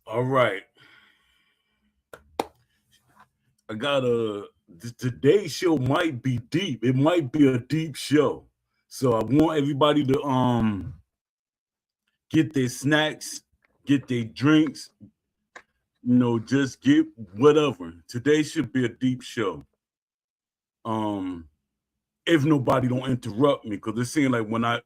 All right. I got today's show might be deep. It might be a deep show. So I want everybody to get their snacks, get their drinks, just get whatever. Today should be a deep show. Um if nobody don't interrupt me, because it seems like when I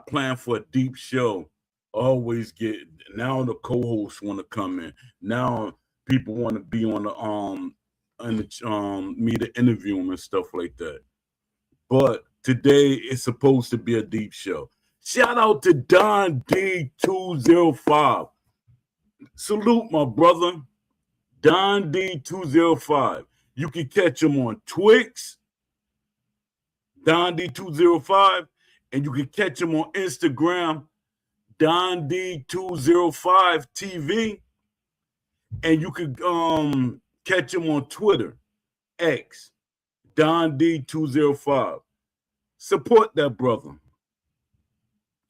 plan for a deep show, I always get now the co-hosts want to come in. Now people want to be on the me to interview them and stuff like that. But today it's supposed to be a deep show. Shout out to Don D205. Salute my brother, Don D205. You can catch him on Twix, Don D205, and you can catch him on Instagram, Don D205 TV, and you can catch him on Twitter, X, Don D205. Support that brother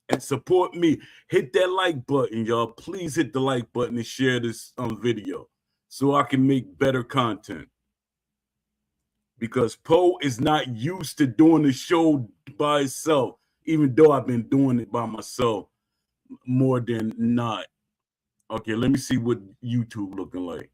and support me. Hit that like button, y'all. Please hit the like button and share this video so I can make better content. Because Poe is not used to doing the show by himself, even though I've been doing it by myself more than not. Okay, let me see what YouTube looking like.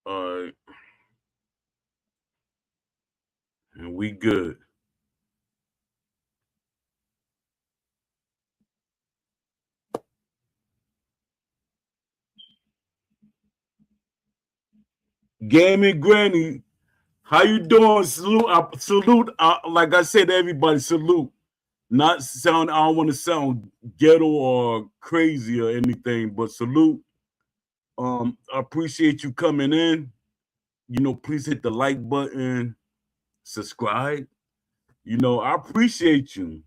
All right. And we good. Gaming Granny, how you doing? Salute. Like I said to everybody, salute. Not sound. I don't want to sound ghetto or crazy or anything, but salute. I appreciate you coming in. Please hit the like button, subscribe. I appreciate you.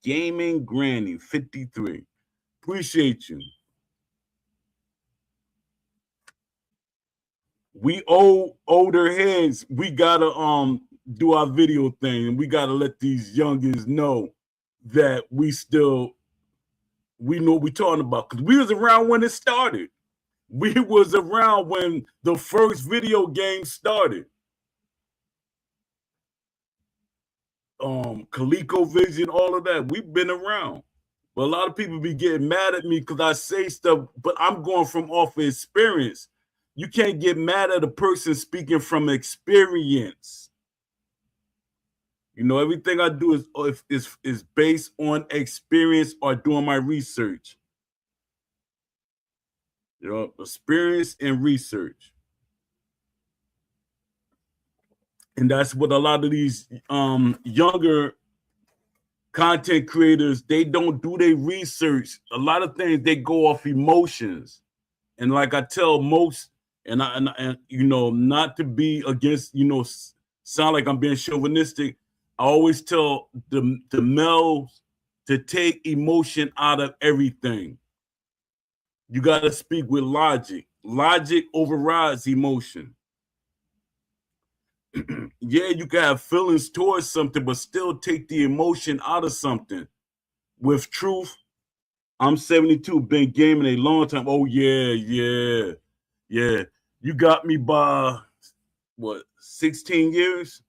Gaming Granny 53. Appreciate you. We older heads, we gotta do our video thing, and we gotta let these youngins know that we know what we talking about, because we was around when it started. We was around when the first video game started. ColecoVision, all of that. We've been around. But a lot of people be getting mad at me because I say stuff, but I'm going from off of experience. You can't get mad at a person speaking from experience. Everything I do is based on experience or doing my research. Experience and research. And that's what a lot of these younger content creators, they don't do their research. A lot of things they go off emotions. And like I tell most, and not to be against, sound like I'm being chauvinistic. I always tell the males to take emotion out of everything. You got to speak with logic. Logic overrides emotion. Yeah, you can have feelings towards something, but still take the emotion out of something. With truth, I'm 72, been gaming a long time. Oh, yeah. You got me by, what, 16 years?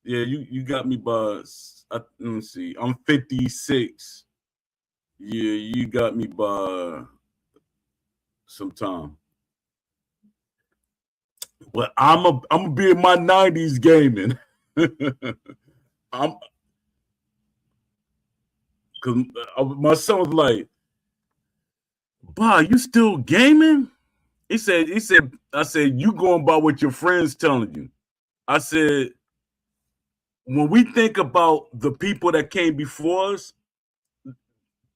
Yeah, you got me by, let me see, I'm 56. Yeah, you got me by some time. But I'm gonna be in my 90s gaming. I'm because my son was like, "Bah, you still gaming?" He said, I said, "You going by what your friends telling you." I said, when we think about the people that came before us,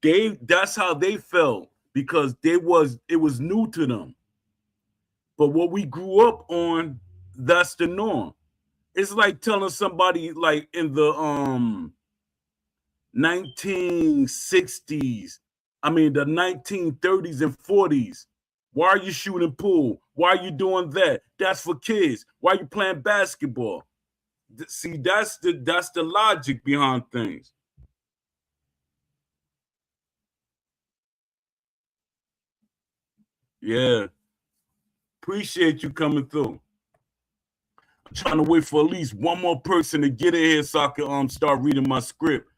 that's how they felt, because it was new to them. But what we grew up on, that's the norm. It's like telling somebody, like, in the 1960s, I mean, the 1930s and 40s. Why are you shooting pool? Why are you doing that? That's for kids. Why are you playing basketball? See, that's the logic behind things. Yeah. Appreciate you coming through. I'm trying to wait for at least one more person to get in here so I can start reading my script.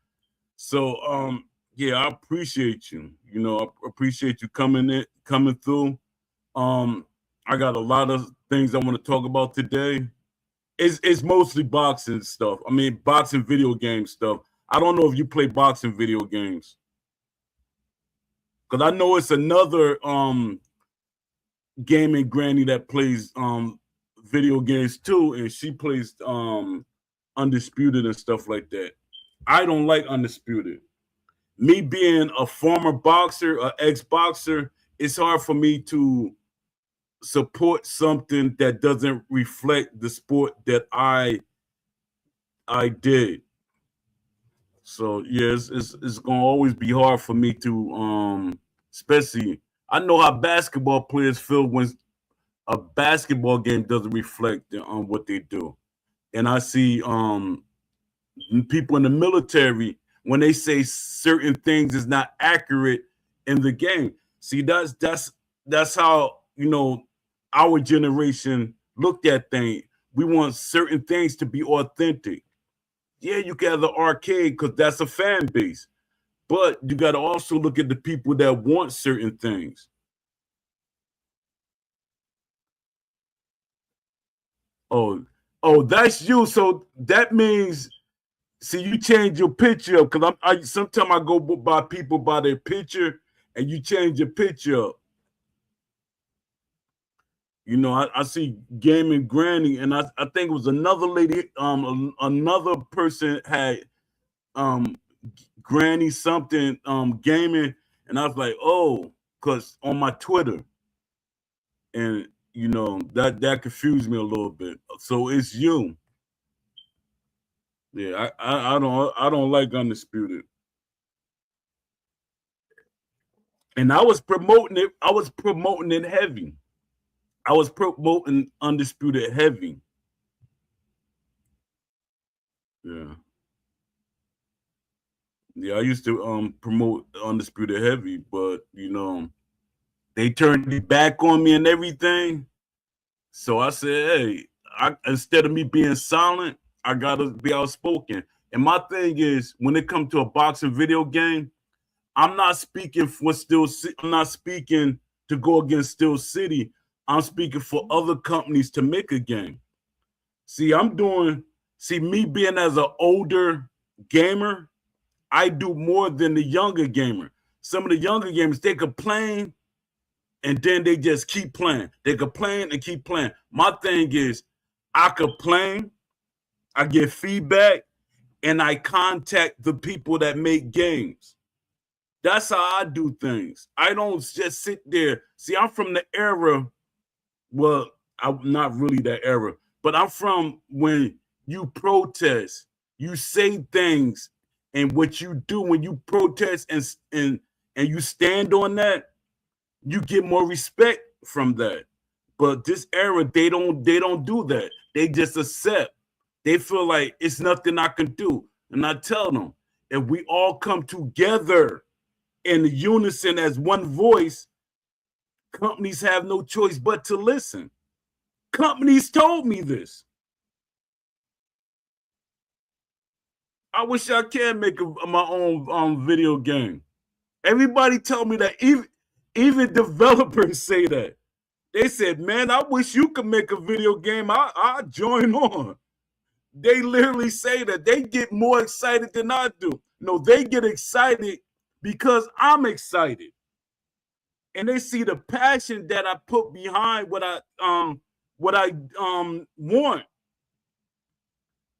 So yeah, I appreciate you. You know, I appreciate you coming through. I got a lot of things I want to talk about today. It's mostly boxing stuff. I mean, boxing video game stuff. I don't know if you play boxing video games. Because I know it's another gaming granny that plays video games too, and she plays Undisputed and stuff like that. I don't like Undisputed. Me being a former boxer, an ex-boxer, it's hard for me to support something that doesn't reflect the sport that I did. So yeah, it's gonna always be hard for me to especially I know how basketball players feel when a basketball game doesn't reflect on what they do. And I see people in the military when they say certain things is not accurate in the game. See, that's how, you know, our generation looked at things. We want certain things to be authentic. Yeah, you can have the arcade because that's a fan base, but you got to also look at the people that want certain things. Oh, that's you. So that means, see, you change your picture up because sometimes I go by people by their picture, and you change your picture up. You know, I see Gaming Granny, and I think it was another lady, another person had Granny something gaming, and I was like, oh, because on my Twitter, and you know that confused me a little bit. So it's you. Yeah, I don't like Undisputed. And I was promoting it. I was promoting it heavy. I was promoting Undisputed heavy. Yeah. Yeah, I used to promote Undisputed heavy, but you know, they turned it back on me and everything. So I said, hey, instead of me being silent, I gotta be outspoken. And my thing is, when it comes to a boxing video game, I'm not speaking for I'm not speaking to go against Steel City. I'm speaking for other companies to make a game. See, me being as an older gamer, I do more than the younger gamer. Some of the younger gamers, they complain and then they just keep playing. They complain and keep playing. My thing is, I complain, I get feedback, and I contact the people that make games. That's how I do things. I don't just sit there. See, I'm from the era, well, I'm not really that era, but I'm from when you protest, you say things, and what you do when you protest and you stand on that, you get more respect from that. But this era, they don't do that. They just accept. They feel like it's nothing I can do. And I tell them, if we all come together in unison as one voice, companies have no choice but to listen. Companies told me this. I wish I can make my own video game. Everybody tell me that. Even developers say that. They said, man, I wish you could make a video game. I'll join on. They literally say that. They get more excited than I do. No, they get excited because I'm excited. And they see the passion that I put behind what I want.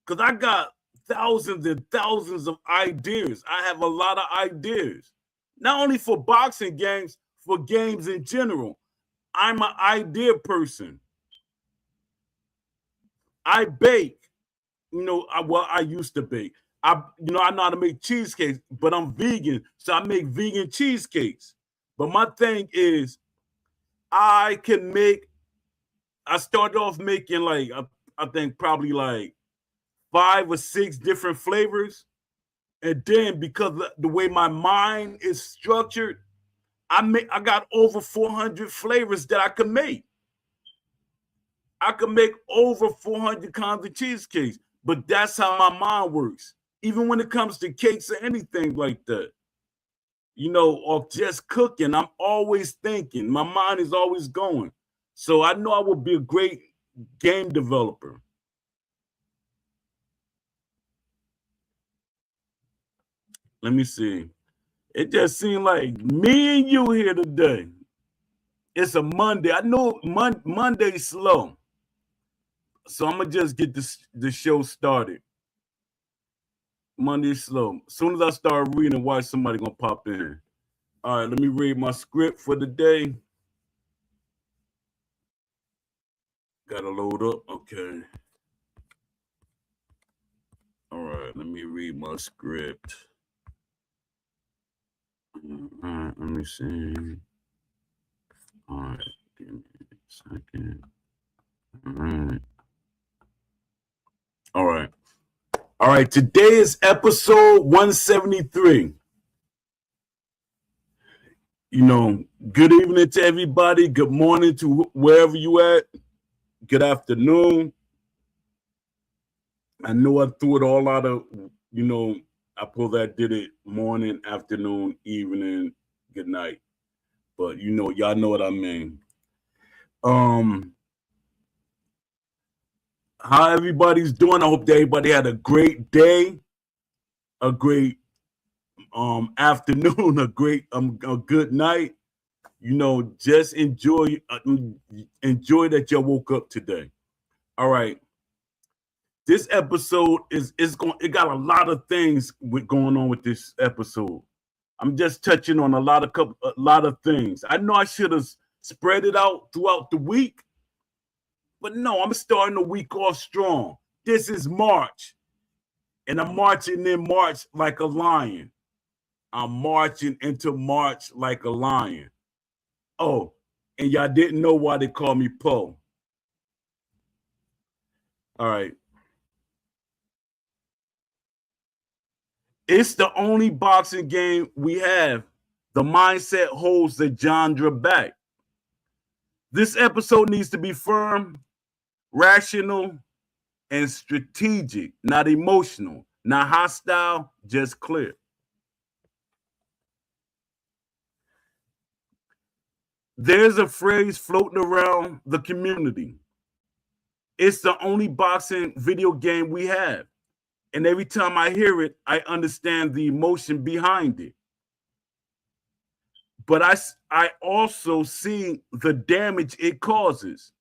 Because I got thousands and thousands of ideas. I have a lot of ideas. Not only for boxing games, for games in general. I'm an idea person. I bake. You know, I used to bake. I know how to make cheesecakes, but I'm vegan, so I make vegan cheesecakes. But my thing is, I started off making like I think probably like 5 or 6 different flavors, and then because the way my mind is structured, I got over 400 flavors that I could make. I could make over 400 kinds of cheesecakes, but that's how my mind works. Even when it comes to cakes or anything like that, or just cooking, I'm always thinking. My mind is always going. So I know I will be a great game developer. Let me see. It just seemed like me and you here today. It's a Monday. I know Monday's slow. So I'm going to just get the show started. Monday's slow. As soon as I start reading, watch somebody going to pop in. All right, let me read my script for the day. Got to load up. Okay. All right, let me read my script. All right, let me see. All right, give me a second. All right. All right. All right, today is episode 173. Good evening to everybody. Good morning to wherever you at. Good afternoon. I know I threw it all out of, I did it morning, afternoon, evening, good night. But y'all know what I mean. How everybody's doing? I hope that everybody had a great day, a great afternoon, a good night. Just enjoy that you woke up today. All right. This episode it got a lot of things going on with this episode. I'm just touching on a lot of things. I know I should have spread it out throughout the week, but no, I'm starting the week off strong. This is March, and I'm marching in March like a lion. I'm marching into March like a lion. Oh, and y'all didn't know why they call me Poe. All right. It's the only boxing game we have. The mindset holds the genre back. This episode needs to be firm, rational, and strategic, not emotional, not hostile, just clear. There's a phrase floating around the community. It's the only boxing video game we have. And every time I hear it, I understand the emotion behind it. But I also see the damage it causes.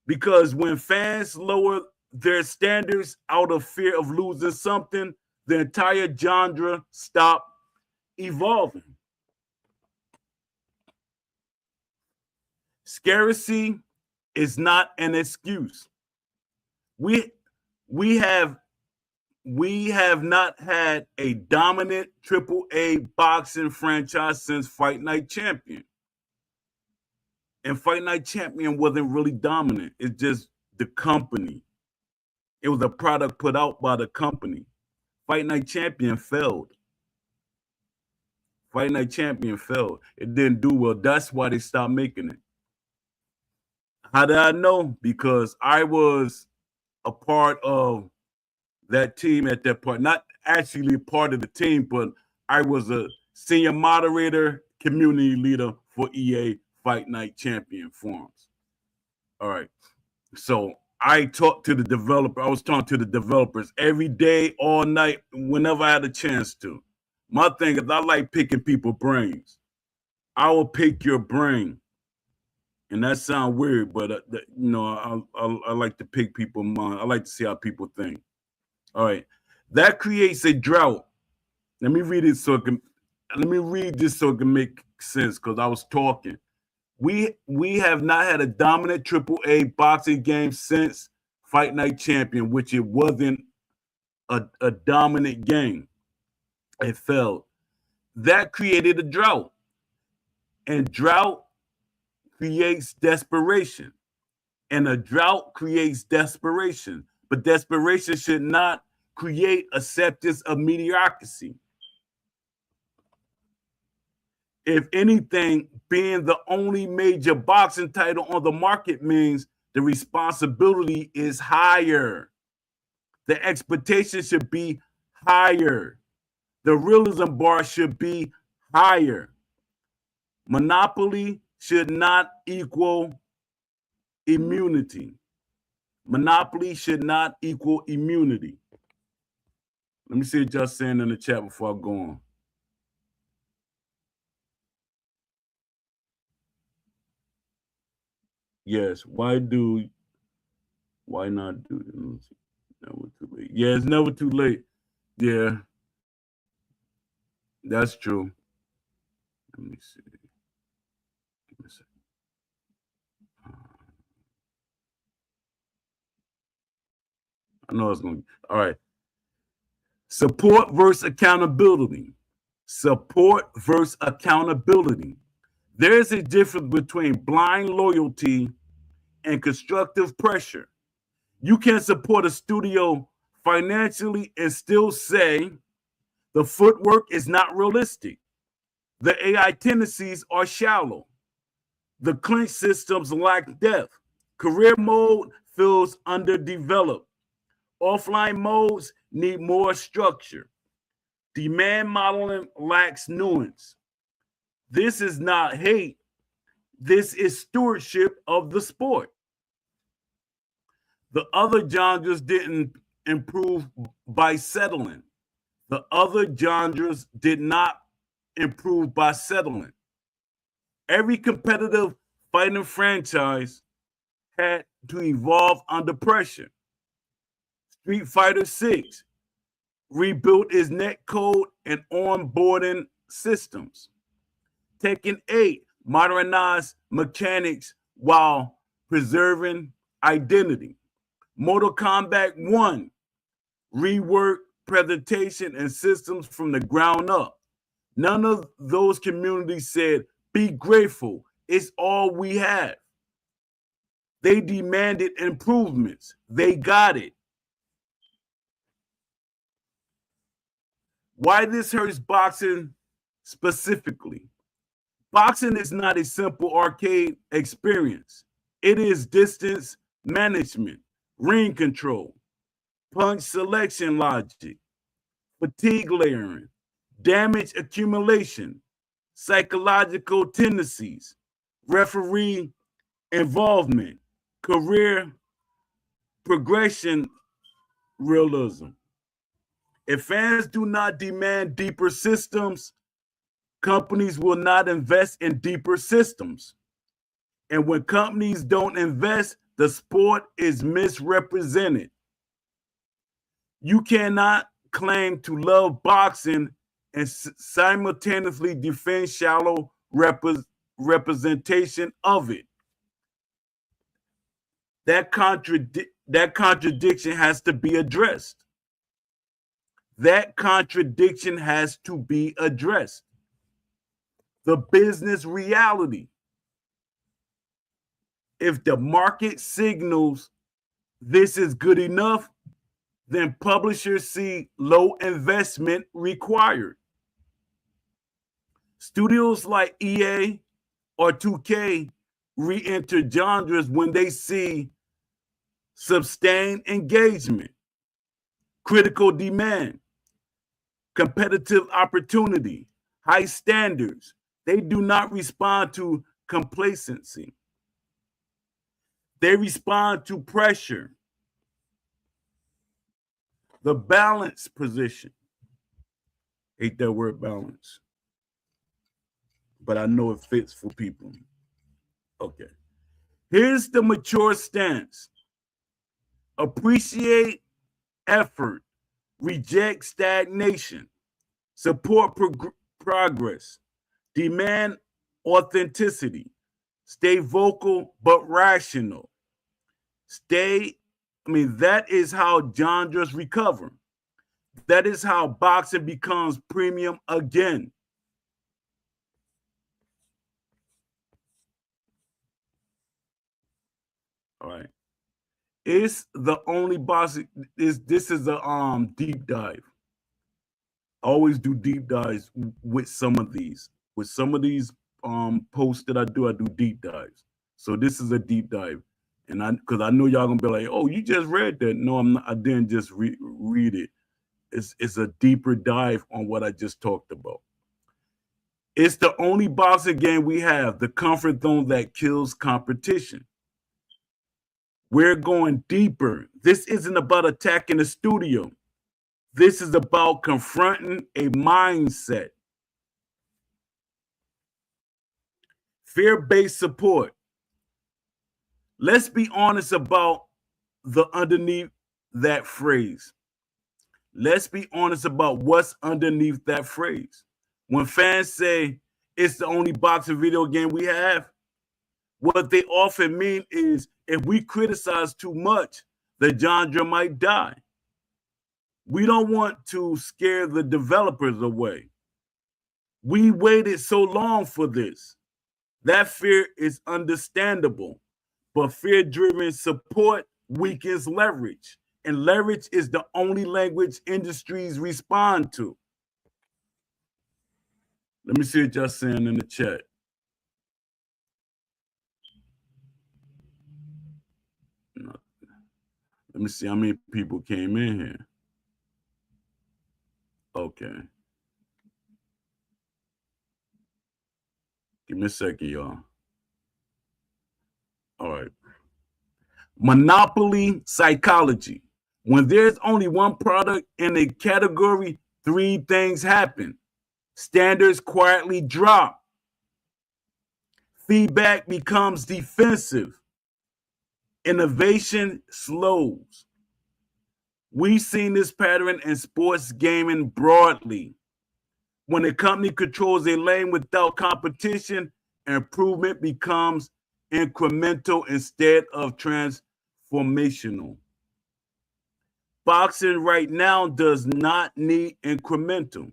Because when fans lower their standards out of fear of losing something, the entire genre stops evolving. Scarcity is not an excuse. We have not had a dominant AAA boxing franchise since Fight Night Champion. And Fight Night Champion wasn't really dominant. It's just the company. It was a product put out by the company. Fight Night Champion failed. Fight Night Champion failed. It didn't do well. That's why they stopped making it. How did I know? Because I was a part of that team at that point. Not actually part of the team, but I was a senior moderator, community leader for EA Fight Night Champion forums. All right. So I talked to the developer. I was talking to the developers every day, all night, whenever I had a chance to. My thing is I like picking people's brains. I will pick your brain. And that sounds weird, but I like to pick people's mind. I like to see how people think. All right, that creates a drought. Let me read this so it can make sense. Because I was talking, we have not had a dominant AAA boxing game since Fight Night Champion, which it wasn't a dominant game. It failed. That created a drought, and drought creates desperation, and a drought creates desperation. But desperation should not create acceptance of mediocrity. If anything, being the only major boxing title on the market means the responsibility is higher. The expectation should be higher. The realism bar should be higher. Monopoly should not equal immunity. Monopoly should not equal immunity. Let me see what y'all saying in the chat before I go on. Yes, why not do it? Never too late. Yeah, it's never too late. Yeah, that's true. Let me see. Give me a second. I know it's going to. All right. Support versus accountability. Support versus accountability. There's a difference between blind loyalty and constructive pressure. You can support a studio financially and still say the footwork is not realistic. The AI tendencies are shallow. The clinch systems lack depth. Career mode feels underdeveloped. Offline modes need more structure. Demand modeling lacks nuance. This is not hate. This is stewardship of the sport. The other genres didn't improve by settling. The other genres did not improve by settling. Every competitive fighting franchise had to evolve under pressure. Street Fighter 6 rebuilt its netcode and onboarding systems. Tekken 8 modernized mechanics while preserving identity. Mortal Kombat 1 reworked presentation and systems from the ground up. None of those communities said, be grateful, it's all we have. They demanded improvements. They got it. Why this hurts boxing specifically? Boxing is not a simple arcade experience. It is distance management, ring control, punch selection logic, fatigue layering, damage accumulation, psychological tendencies, referee involvement, career progression realism. If fans do not demand deeper systems, companies will not invest in deeper systems. And when companies don't invest, the sport is misrepresented. You cannot claim to love boxing and simultaneously defend shallow representation of it. That contradiction has to be addressed. That contradiction has to be addressed. The business reality. If the market signals this is good enough, then publishers see low investment required. Studios like EA or 2K re-enter genres when they see sustained engagement, critical demand, competitive opportunity, high standards. They do not respond to complacency. They respond to pressure. The balance position. Hate that word balance, but I know it fits for people. Okay. Here's the mature stance. Appreciate effort. Reject stagnation. Support progress. Demand authenticity. Stay vocal but rational. That is how genres recover. That is how boxing becomes premium again. All right. It's the only boxing. This is a deep dive. I always do deep dives with some of these. With some of these posts that I do deep dives. So this is a deep dive. And because I know y'all gonna be like, oh, you just read that. No, I'm not, I didn't just read it. It's a deeper dive on what I just talked about. It's the only boxing game we have, the comfort zone that kills competition. We're going deeper. This isn't about attacking the studio. This is about confronting a mindset. Fear-based support. Let's be honest about the underneath that phrase. Let's be honest about what's underneath that phrase. When fans say it's the only boxing video game we have, what they often mean is if we criticize too much, the genre might die. We don't want to scare the developers away. We waited so long for this. That fear is understandable, but fear-driven support weakens leverage, and leverage is the only language industries respond to. Let me see what y'all saying in the chat. Let me see how many people came in here. Okay. Give me a second, y'all. All right. Monopoly psychology. When there's only one product in a category, three things happen. Standards quietly drop. Feedback becomes defensive. Innovation slows. We've seen this pattern in sports gaming broadly. When a company controls a lane without competition, improvement becomes incremental instead of transformational. Boxing right now does not need incremental.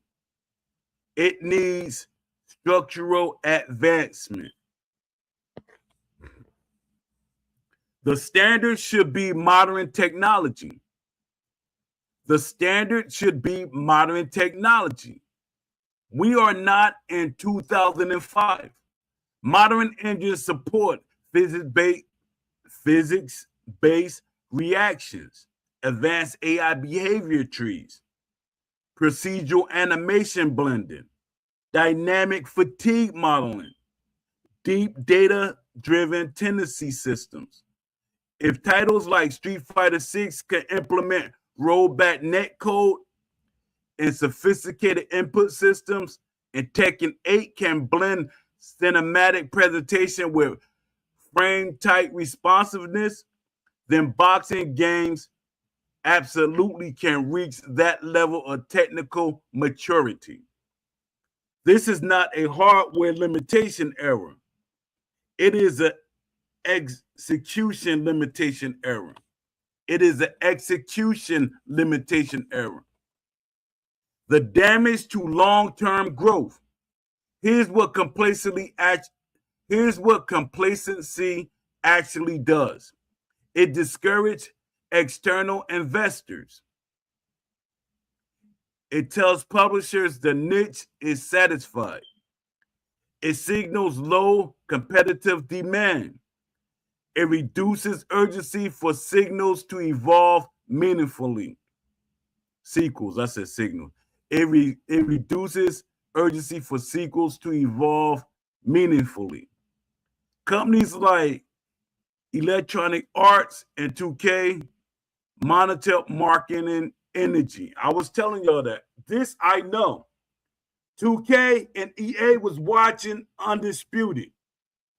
It needs structural advancement. The standard should be modern technology. The standard should be modern technology. We are not in 2005. Modern engines support physics-based reactions, advanced AI behavior trees, procedural animation blending, dynamic fatigue modeling, deep data-driven tendency systems. If titles like Street Fighter 6 can implement rollback netcode and sophisticated input systems, and Tekken 8 can blend cinematic presentation with frame-tight responsiveness, then boxing games absolutely can reach that level of technical maturity. This is not a hardware limitation error. It is an execution limitation error. It is an execution limitation error. The damage to long-term growth. Here's what complacency actually does. It discourages external investors. It tells publishers the niche is satisfied. It signals low competitive demand. It reduces urgency for signals to evolve meaningfully. Sequels, I said signals. It reduces urgency for sequels to evolve meaningfully. Companies like Electronic Arts and 2K monitor marketing energy. I was telling y'all that. This I know. 2K and EA was watching Undisputed.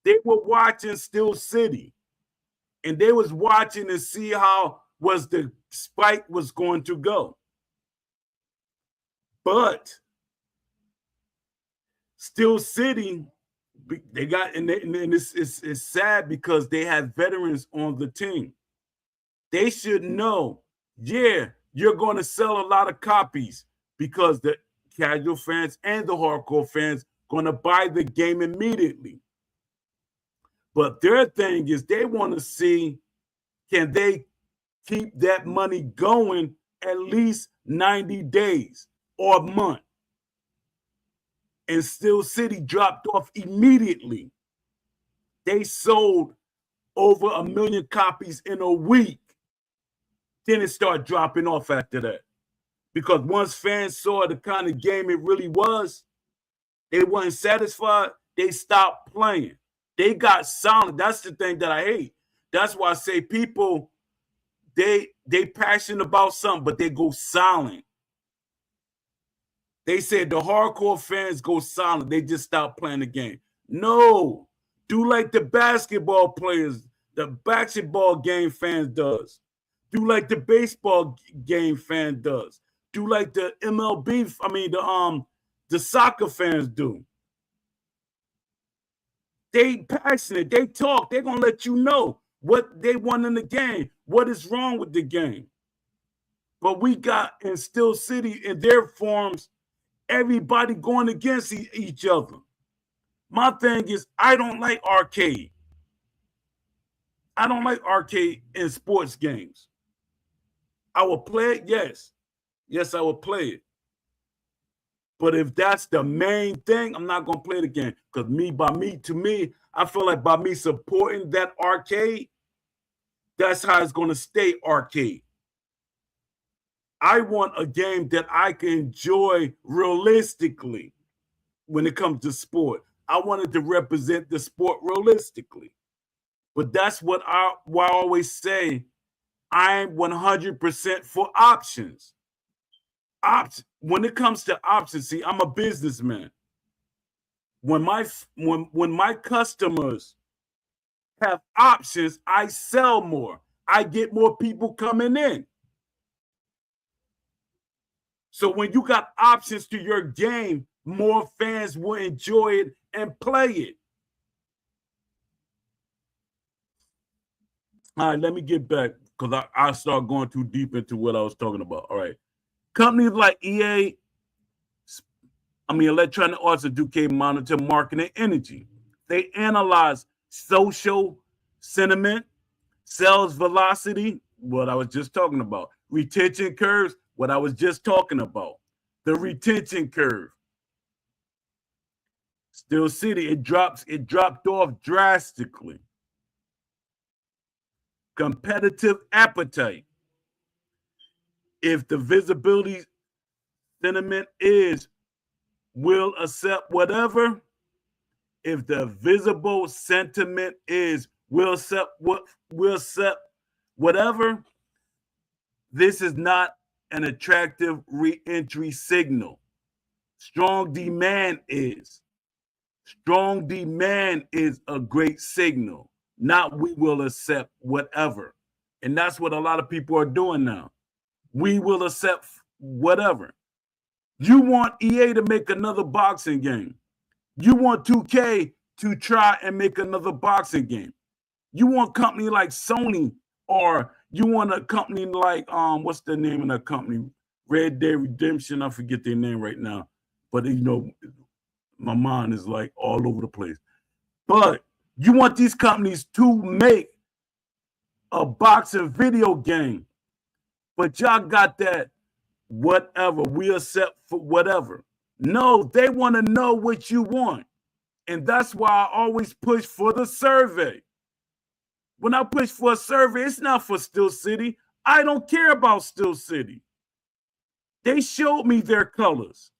They were watching Steel City. And they was watching to see how was the spike was going to go. But Steel City, they got, and it's sad because they have veterans on the team. They should know, yeah, you're going to sell a lot of copies because the casual fans and the hardcore fans going to buy the game immediately. But their thing is they want to see, can they keep that money going at least 90 days or a month? And Steel City dropped off immediately. They sold over 1 million copies in a week. Then it started dropping off after that. Because once fans saw the kind of game it really was, they weren't satisfied, they stopped playing. They got silent. That's the thing that I hate. That's why I say people, they passionate about something, but they go silent. They said the hardcore fans go silent. They just stop playing the game. No. Do like the basketball players, the basketball game fan does. Do like the baseball game fan does. Do like the MLB, the soccer fans do. They passionate. They talk. They're going to let you know what they want in the game, what is wrong with the game. But we got in Steel City, in their forums, everybody going against each other. My thing is, I don't like arcade. I don't like arcade in sports games. I will play it, yes. Yes, I will play it. But if that's the main thing, I'm not going to play the game. Because to me, I feel like by me supporting that arcade, that's how it's going to stay arcade. I want a game that I can enjoy realistically when it comes to sport. I wanted to represent the sport realistically. But that's what I always say. I'm 100% for options. When it comes to options, see, I'm a businessman. When my customers have options, I sell more. I get more people coming in. So when you got options to your game, more fans will enjoy it and play it. All right, let me get back because I start going too deep into what I was talking about. All right. Companies like EA, Electronic Arts and 2K monitor market and energy. They analyze social sentiment, sales velocity, what I was just talking about, retention curves, what I was just talking about, the retention curve. Steel City, it dropped off drastically. Competitive appetite. If the visibility sentiment is will accept whatever, if the visible sentiment is will accept whatever, this is not an attractive re-entry signal. Strong demand is a great signal, not we will accept whatever. And that's what a lot of people are doing now. We will accept whatever. You want EA to make another boxing game. You want 2K to try and make another boxing game. You want a company like Sony, or you want a company like what's the name of that company? Red Dead Redemption. I forget their name right now, but my mind is like all over the place. But you want these companies to make a boxing video game, but y'all got that whatever, we accept for whatever. No, they want to know what you want. And that's why I always push for the survey. When I push for a survey, it's not for Steel City. I don't care about Steel City. They showed me their colors.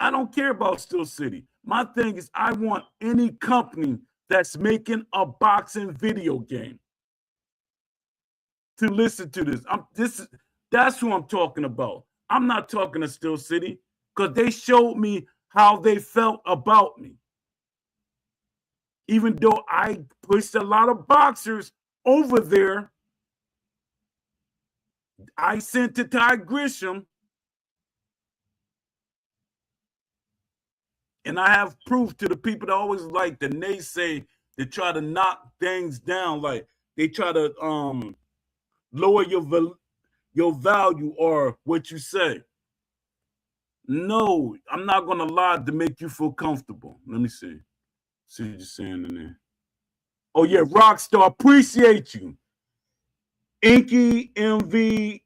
I don't care about Steel City. My thing is I want any company that's making a boxing video game to listen to this. That's who I'm talking about. I'm not talking to Steel City because they showed me how they felt about me. Even though I pushed a lot of boxers over there, I sent to Ty Grisham, and I have proof to the people that always like the naysay They try to knock things down, like they try to lower your value or what you say. No, I'm not gonna lie to make you feel comfortable. Let me see. See what you're saying in there. Oh yeah, Rockstar, appreciate you. Inky MV.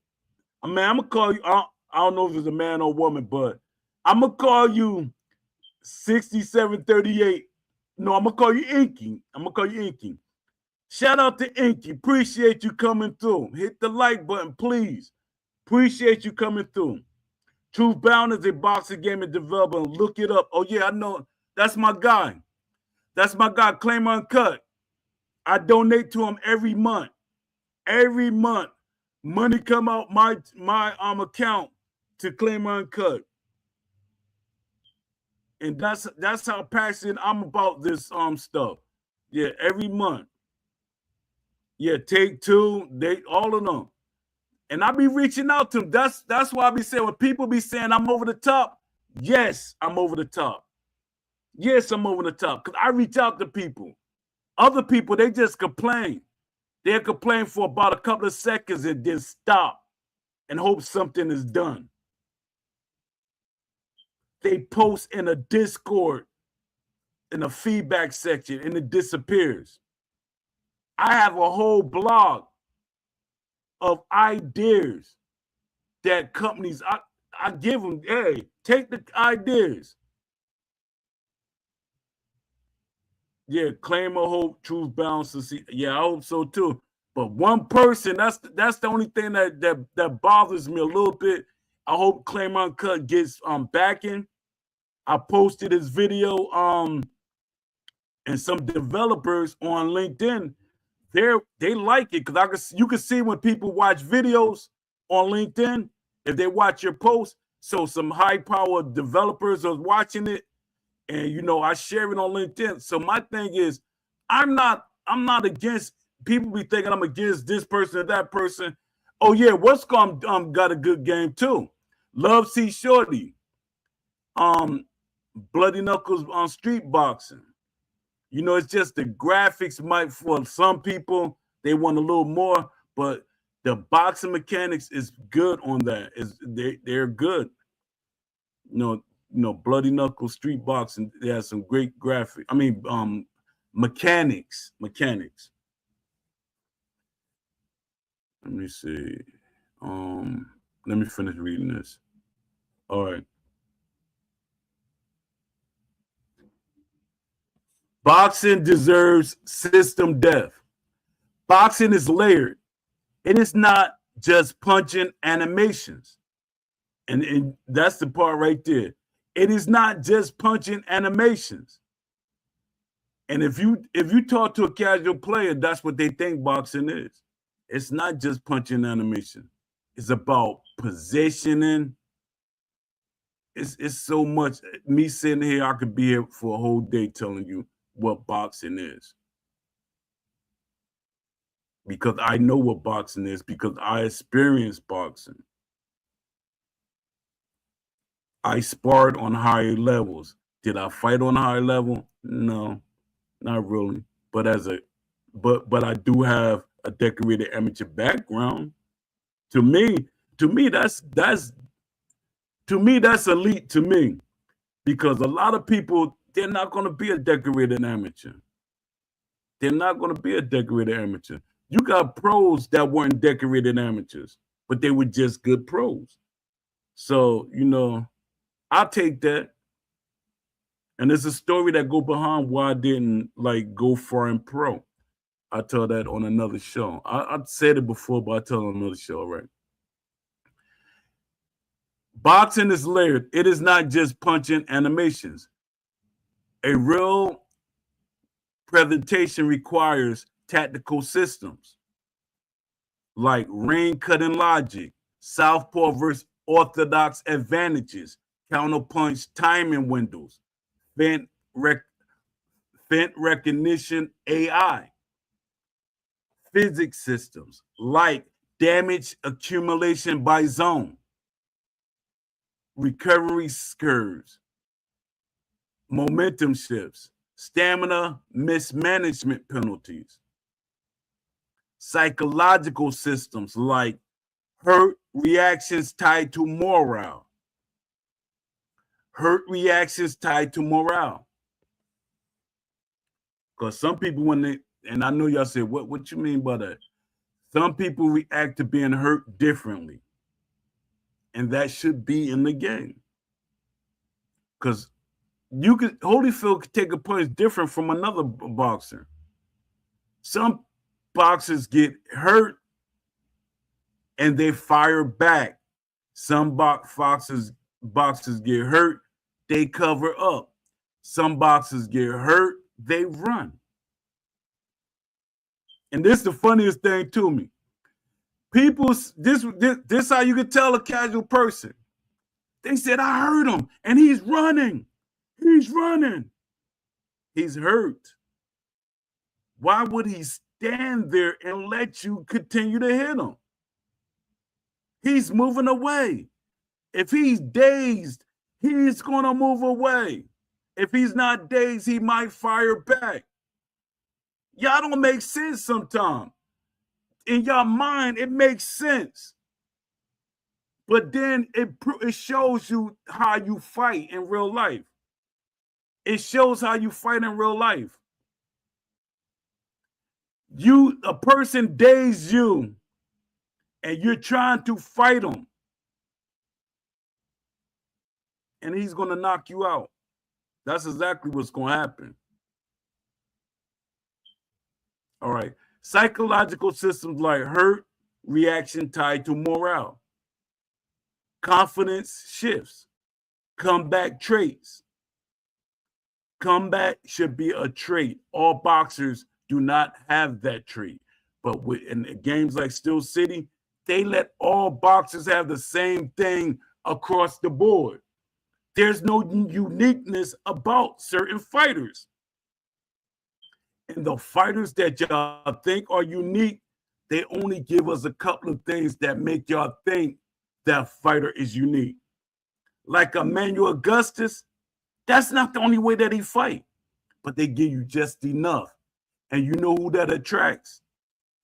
I mean, I'm gonna call you. I don't know if it's a man or woman, but I'm gonna call you 6738. No, I'm gonna call you Inky. I'm gonna call you Inky. Shout out to Inky. Appreciate you coming through. Hit the like button, please. Appreciate you coming through. Truth Bound is a boxing game and developer. Look it up. Oh yeah, I know. That's my guy. That's my guy, Claim Uncut. I donate to him every month. Every month, money come out my account to Claim Uncut. And that's how passionate I'm about this stuff. Yeah, every month. Yeah, Take Two, they all of them. And I be reaching out to them. That's why I be saying when people be saying I'm over the top. Yes, I'm over the top. Yes, I'm over the top. Because I reach out to people. Other people, they just complain. They'll complain for about a couple of seconds and then stop and hope something is done. They post in a Discord, in a feedback section, and it disappears. I have a whole blog of ideas that companies, I give them, hey, take the ideas. Yeah, Claim of Hope, Truth Bound. Yeah, I hope so too. But one person, that's the only thing that bothers me a little bit. I hope Claim Uncut gets backing. I posted his video and some developers on LinkedIn, they like it because you can see when people watch videos on LinkedIn, if they watch your post. So some high-powered developers are watching it, and I share it on LinkedIn. So my thing is, I'm not against. People be thinking I'm against this person or that person. Oh yeah, What's got a good game too. Love C Shorty. Bloody Knuckles on Street Boxing. It's just the graphics might, for some people, they want a little more, but the boxing mechanics is good on that. They're good. Bloody Knuckles, Street Boxing, they have some great graphics. I mean, mechanics. Let me see. Let me finish reading this. All right. Boxing deserves system death. Boxing is layered. It is not just punching animations. And that's the part right there. It is not just punching animations. And if you talk to a casual player, that's what they think boxing is. It's not just punching animation. It's about positioning. It's so much. Me sitting here, I could be here for a whole day telling you what boxing is. Because I know what boxing is, because I experienced boxing. I sparred on higher levels. Did I fight on a higher level? No, not really. But but I do have a decorated amateur background. To me, that's elite to me, because a lot of people, they're not going to be a decorated amateur. They're not going to be a decorated amateur. You got pros that weren't decorated amateurs, but they were just good pros. So, I'll take that. And there's a story that go behind why I didn't go far in pro. I tell that on another show. I've said it before, but I tell it on another show, right? Boxing is layered. It is not just punching animations. A real presentation requires tactical systems like ring cutting logic, southpaw versus orthodox advantages, counterpunch timing windows, fent recognition AI, physics systems like damage accumulation by zone, recovery curves, momentum shifts, stamina mismanagement penalties, psychological systems like hurt reactions tied to morale. Hurt reactions tied to morale. Because some people, when they, and I know y'all say, what you mean by that? Some people react to being hurt differently. And that should be in the game. Because you could, Holyfield could take a punch different from another boxer. Some boxers get hurt and they fire back. Some boxers get hurt, they cover up. Some boxers get hurt, they run. And this is the funniest thing to me. People, this how you can tell a casual person. They said, I heard him, and he's running. He's running. He's hurt. Why would he stand there and let you continue to hit him? He's moving away. If he's dazed, he's going to move away. If he's not dazed, he might fire back. Y'all don't make sense sometimes. In your mind, it makes sense. But then it shows you how you fight in real life. It shows how you fight in real life. A person dazed you, and you're trying to fight him, and he's going to knock you out. That's exactly what's going to happen. All right. Psychological systems like hurt reaction tied to morale. Confidence shifts. Comeback traits. Comeback should be a trait. All boxers do not have that trait. But in games like Steel City, they let all boxers have the same thing across the board. There's no uniqueness about certain fighters. And the fighters that y'all think are unique, they only give us a couple of things that make y'all think that fighter is unique. Like Emmanuel Augustus, that's not the only way that he fight, but they give you just enough. And you know who that attracts?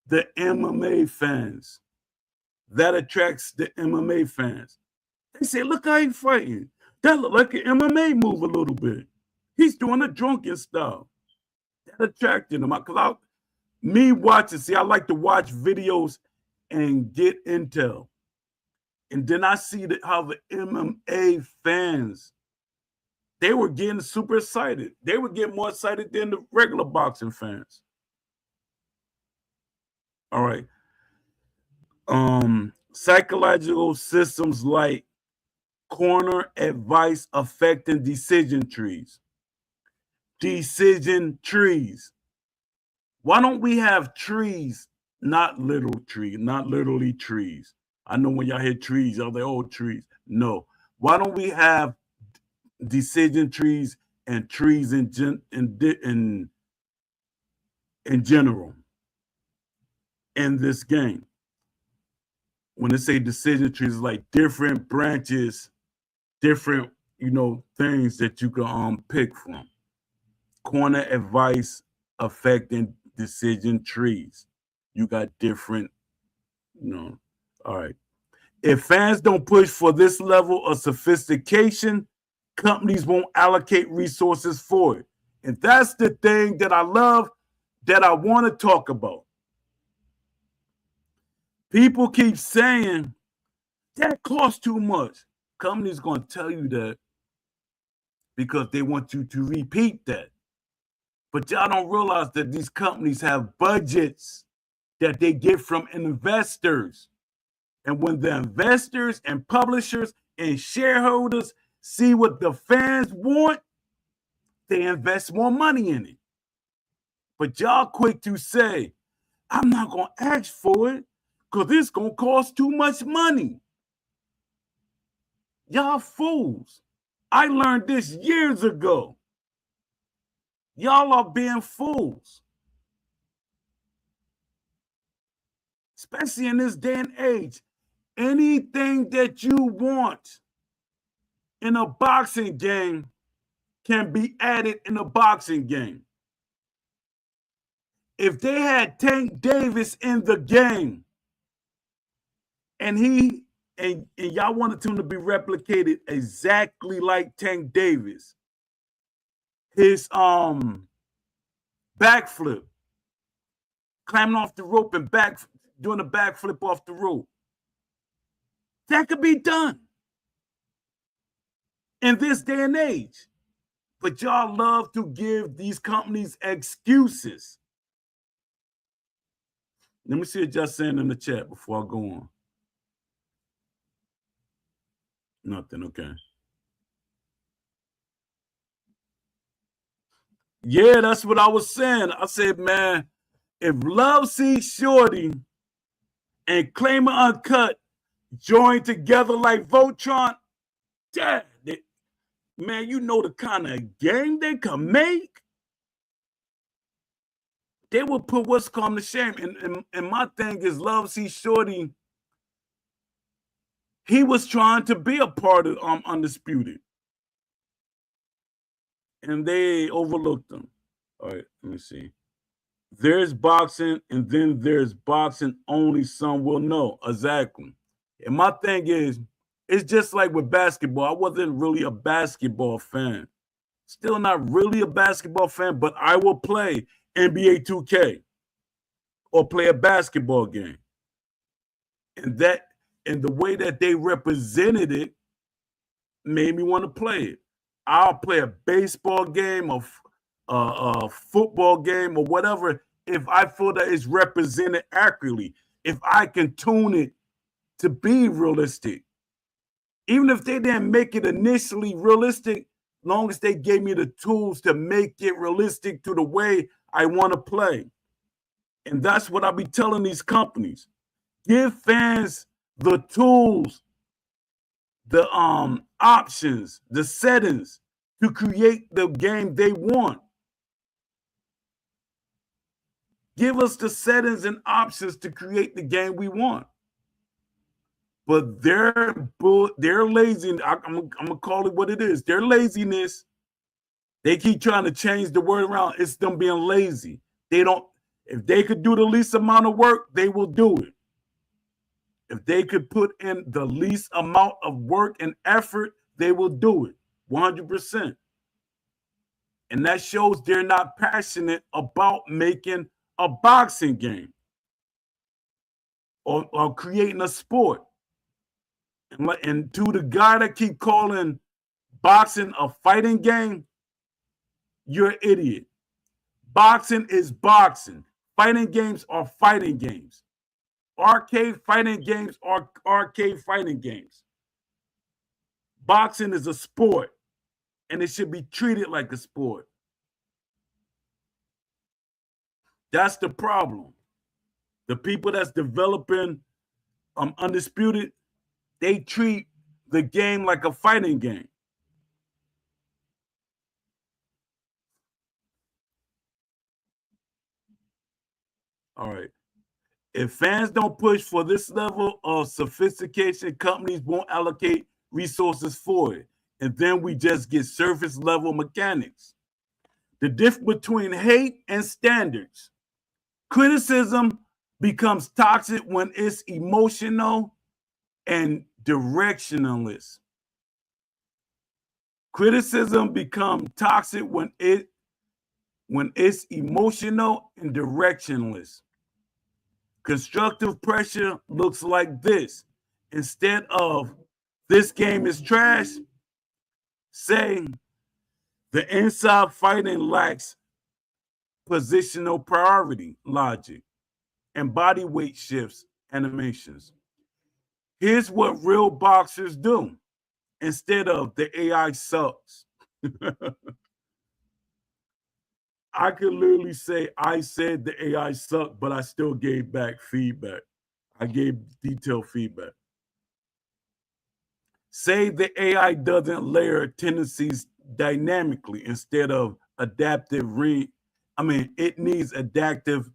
The MMA fans. That attracts the MMA fans. They say, look how he's fighting. That look like an MMA move a little bit. He's doing a drunken style. That attracted him. Because me watching, see, I like to watch videos and get intel. And then I see how the MMA fans, they were getting super excited. They were getting more excited than the regular boxing fans. All right. Psychological systems like corner advice affecting decision trees. Decision trees. Why don't we have trees, not little trees, not literally trees? I know when y'all hear trees, y'all like, oh, trees. No. Why don't we have decision trees and trees in general in this game? When they say decision trees, like different branches, different, things that you can pick from. Corner advice affecting decision trees. You got different, all right. If fans don't push for this level of sophistication, companies won't allocate resources for it. And that's the thing that I love, that I want to talk about. People keep saying that costs too much. Companies going to tell you that because they want you to repeat that. But y'all don't realize that these companies have budgets that they get from investors. And when the investors and publishers and shareholders see what the fans want, they invest more money in it. But y'all quick to say, I'm not going to ask for it because it's going to cost too much money. Y'all fools. I learned this years ago. Y'all are being fools. Especially in this day and age. Anything that you want in a boxing game, can be added in a boxing game. If they had Tank Davis in the game and y'all wanted him to be replicated exactly like Tank Davis, his backflip, climbing off the rope and doing a backflip off the rope, that could be done in this day and age. But y'all love to give these companies excuses. Let me see what y'all saying in the chat before I go on. Nothing, okay. Yeah, that's what I was saying. I said, man, if Love sees Shorty and Claimer Uncut join together like Voltron, man, you know the kind of game they can make. They will put what's called to shame. And my thing is, Love sees Shorty. He was trying to be a part of Undisputed, and they overlooked him. All right, let me see. There's boxing, and then there's boxing only some will know. Exactly. And my thing is, it's just like with basketball. I wasn't really a basketball fan. Still not really a basketball fan, but I will play NBA 2K or play a basketball game. And the way that they represented it made me want to play it. I'll play a baseball game or a football game or whatever if I feel that it's represented accurately, if I can tune it to be realistic. Even if they didn't make it initially realistic, long as they gave me the tools to make it realistic to the way I want to play. And that's what I'll be telling these companies. Give fans the tools, the options, the settings to create the game they want. Give us the settings and options to create the game we want. But their lazy, I'm gonna call it what it is. Their laziness, they keep trying to change the word around. It's them being lazy. If they could do the least amount of work, they will do it. If they could put in the least amount of work and effort, they will do it 100%. And that shows they're not passionate about making a boxing game or creating a sport. And to the guy that keep calling boxing a fighting game, you're an idiot. Boxing is boxing. Fighting games are fighting games. Arcade fighting games are arcade fighting games. Boxing is a sport, and it should be treated like a sport. That's the problem. The people that's developing Undisputed, they treat the game like a fighting game. All right. If fans don't push for this level of sophistication, companies won't allocate resources for it. And then we just get surface level mechanics. The difference between hate and standards. Criticism becomes toxic when it's emotional and directionless. Criticism becomes toxic when it's emotional and directionless. Constructive pressure looks like this. Instead of this game is trash, saying the inside fighting lacks positional priority logic and body weight shifts animations. Here's what real boxers do instead of the AI sucks. I could literally say I said the AI sucked, but I still gave back feedback. I gave detailed feedback. Say the AI doesn't layer tendencies dynamically instead of adaptive ring. It needs adaptive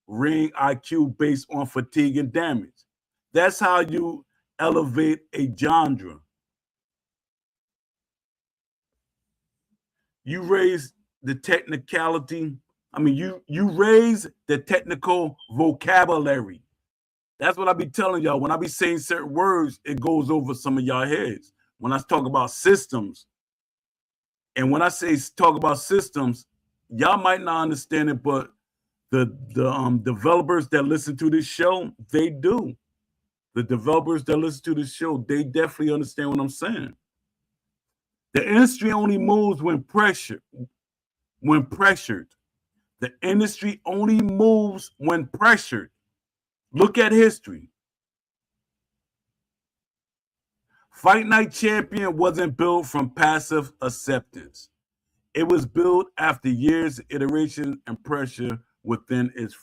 ring IQ based on fatigue and damage. That's how you elevate a genre. You raise the technicality. I mean, you raise the technical vocabulary. That's what I be telling y'all. When I be saying certain words, it goes over some of y'all heads. When I talk about systems, and when I say talk about systems, y'all might not understand it, but the developers that listen to this show, they do. The developers that listen to this show, they definitely understand what I'm saying. The industry only moves when pressured. When pressured. The industry only moves when pressured. Look at history. Fight Night Champion wasn't built from passive acceptance. It was built after years of iteration and pressure within its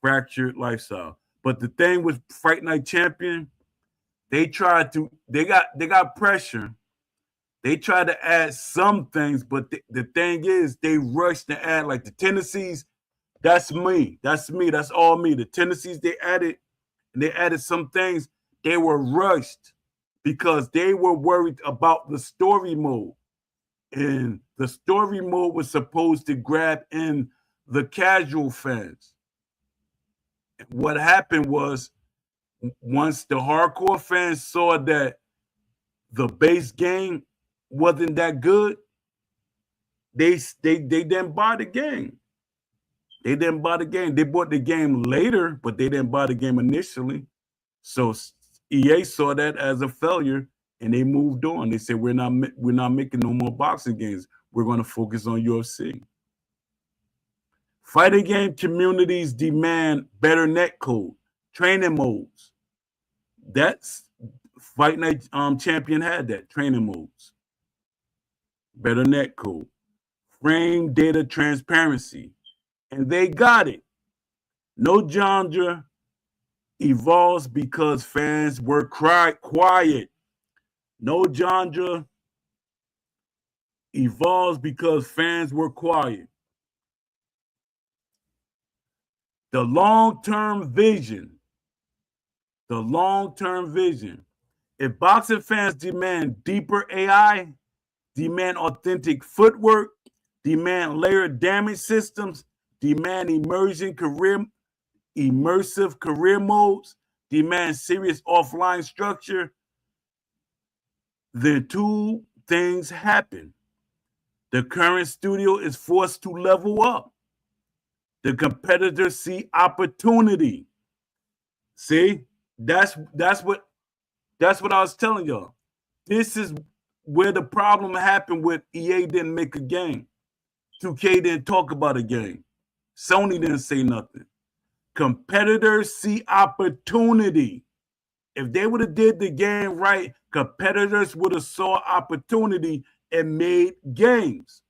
fractured lifestyle. But the thing with Fight Night Champion, they got pressure. They tried to add some things, but the thing is, they rushed to add like the tendencies. That's me. That's me. That's all me. The tendencies they added, and they added some things. They were rushed because they were worried about the story mode. And the story mode was supposed to grab in the casual fans. What happened was, once the hardcore fans saw that the base game wasn't that good, they didn't buy the game. They didn't buy the game. They bought the game later, but they didn't buy the game initially. So EA saw that as a failure, and they moved on. They said, we're not making no more boxing games. We're going to focus on UFC. Fighting game communities demand better netcode, training modes. That's Fight Night Champion had that, training modes. Better netcode, frame data transparency, and they got it. No genre evolves because fans were quiet. No genre evolves because fans were quiet. The long-term vision. If boxing fans demand deeper AI, demand authentic footwork, demand layered damage systems, demand immersive career modes, demand serious offline structure, then two things happen. The current studio is forced to level up. The competitors see opportunity. See, that's what I was telling y'all. This is where the problem happened with EA didn't make a game. 2K didn't talk about a game. Sony didn't say nothing. Competitors see opportunity. If they would have did the game right, competitors would have saw opportunity and made games.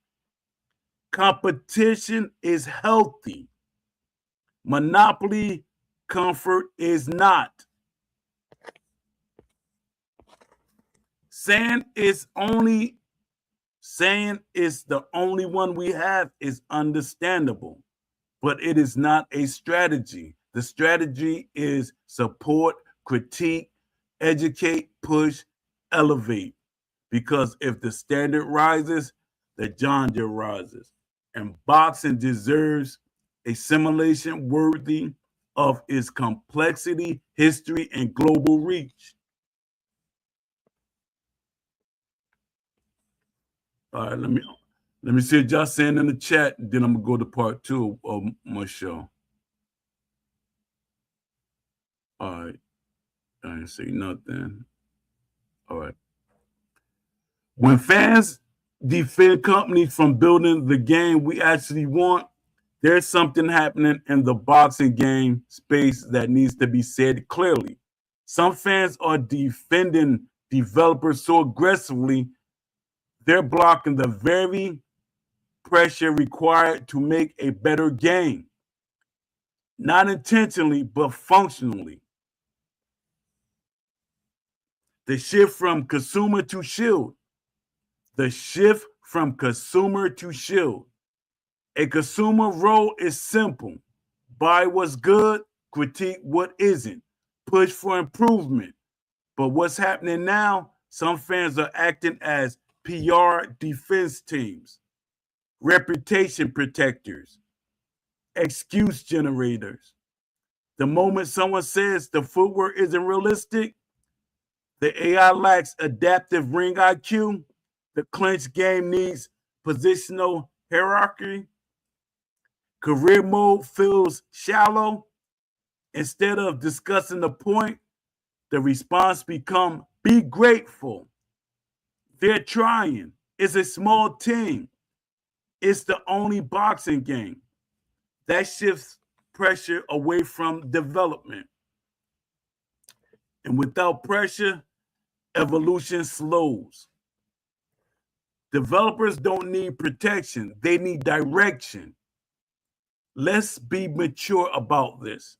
Competition is healthy. Monopoly comfort is not. Saying it's the only one we have is understandable, but it is not a strategy. The strategy is support, critique, educate, push, elevate. Because if the standard rises, the genre rises. And boxing deserves a simulation worthy of its complexity, history, and global reach. All right, let me see what y'all saying in the chat, then I'm gonna go to part 2 of my show. All right, I didn't see nothing. All right. When fans defend companies from building the game we actually want, there's something happening in the boxing game space that needs to be said clearly. Some fans are defending developers so aggressively, they're blocking the very pressure required to make a better game. Not intentionally, but functionally. The shift from consumer to shield. The shift from consumer to shield. A consumer role is simple. Buy what's good, critique what isn't, push for improvement. But what's happening now, some fans are acting as PR defense teams. reputation protectors, excuse generators. The moment someone says the footwork isn't realistic, the AI lacks adaptive ring IQ, the clinch game needs positional hierarchy, career mode feels shallow. Instead of discussing the point, the response become be grateful. They're trying. It's a small team. It's the only boxing game. That shifts pressure away from development. And without pressure, evolution slows. Developers don't need protection, they need direction. Let's be mature about this.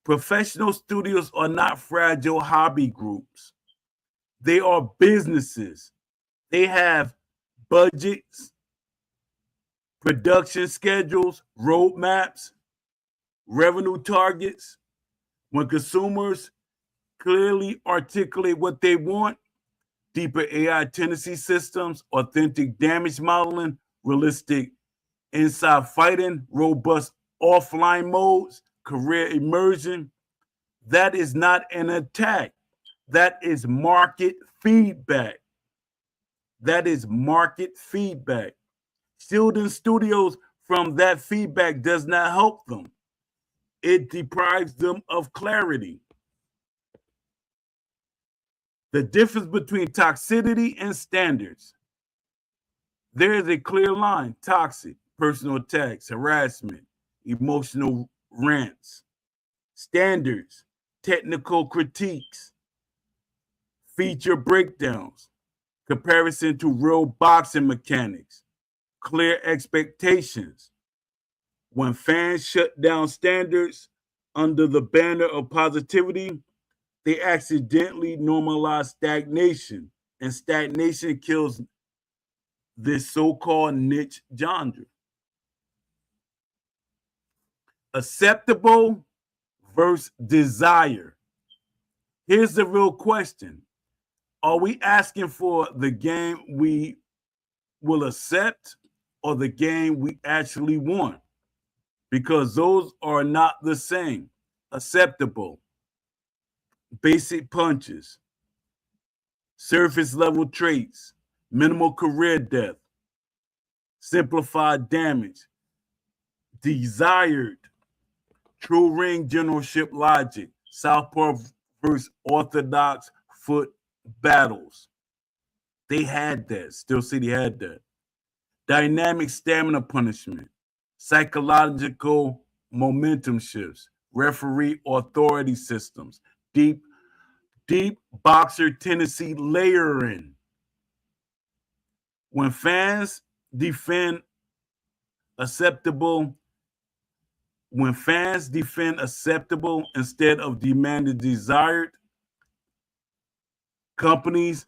Professional studios are not fragile hobby groups. They are businesses. They have budgets, production schedules, roadmaps, revenue targets. When consumers clearly articulate what they want, deeper AI tendency systems, authentic damage modeling, realistic inside fighting, robust offline modes, career immersion, that is not an attack. That is market feedback. That is market feedback. Shielding studios from that feedback does not help them. It deprives them of clarity. The difference between toxicity and standards. There is a clear line: toxic, personal attacks, harassment, emotional rants. Standards, technical critiques, feature breakdowns, comparison to real boxing mechanics, clear expectations. When fans shut down standards under the banner of positivity, they accidentally normalize stagnation, and stagnation kills this so-called niche genre. Acceptable versus desire. Here's the real question. Are we asking for the game we will accept or the game we actually want? Because those are not the same. Acceptable, basic punches, surface level traits, minimal career depth, simplified damage. Desired, true ring generalship logic, southpaw versus orthodox foot battles. They had that. Steel City had that. Dynamic stamina punishment, psychological momentum shifts, referee authority systems, deep boxer tendency layering. When fans defend acceptable instead of demanding desired, companies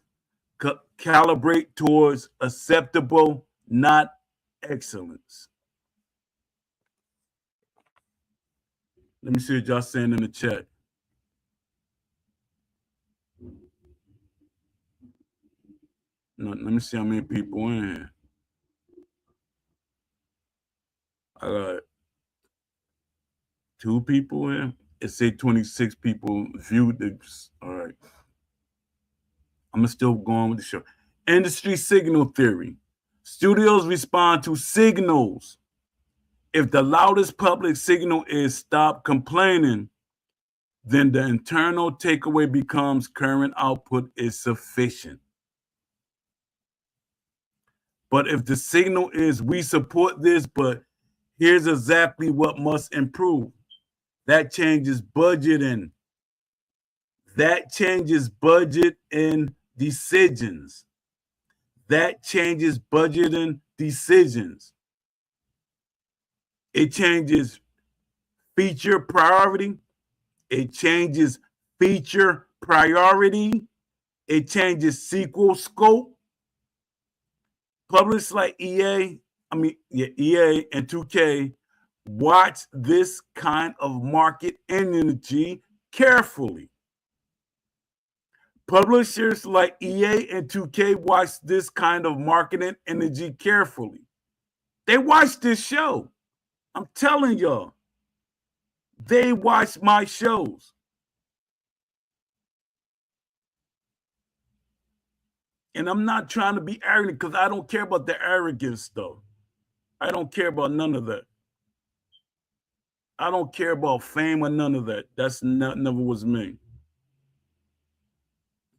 calibrate towards acceptable, not excellence. Let me see what y'all saying in the chat. No, let me see how many people in here. I got 2 people in. It said 26 people viewed this. All right. I'm still going with the show. Industry signal theory. Studios respond to signals. If the loudest public signal is stop complaining, then the internal takeaway becomes current output is sufficient. But if the signal is we support this, but here's exactly what must improve, that changes budgeting. That changes budget and decisions. That changes budgeting decisions. It changes feature priority. It changes feature priority. It changes sequel scope. Publishers like EA and 2K watch this kind of market energy carefully. Publishers like EA and 2K watch this kind of marketing energy carefully. They watch this show. I'm telling y'all. They watch my shows. And I'm not trying to be arrogant because I don't care about the arrogance, though. I don't care about none of that. I don't care about fame or none of that. That's never was me.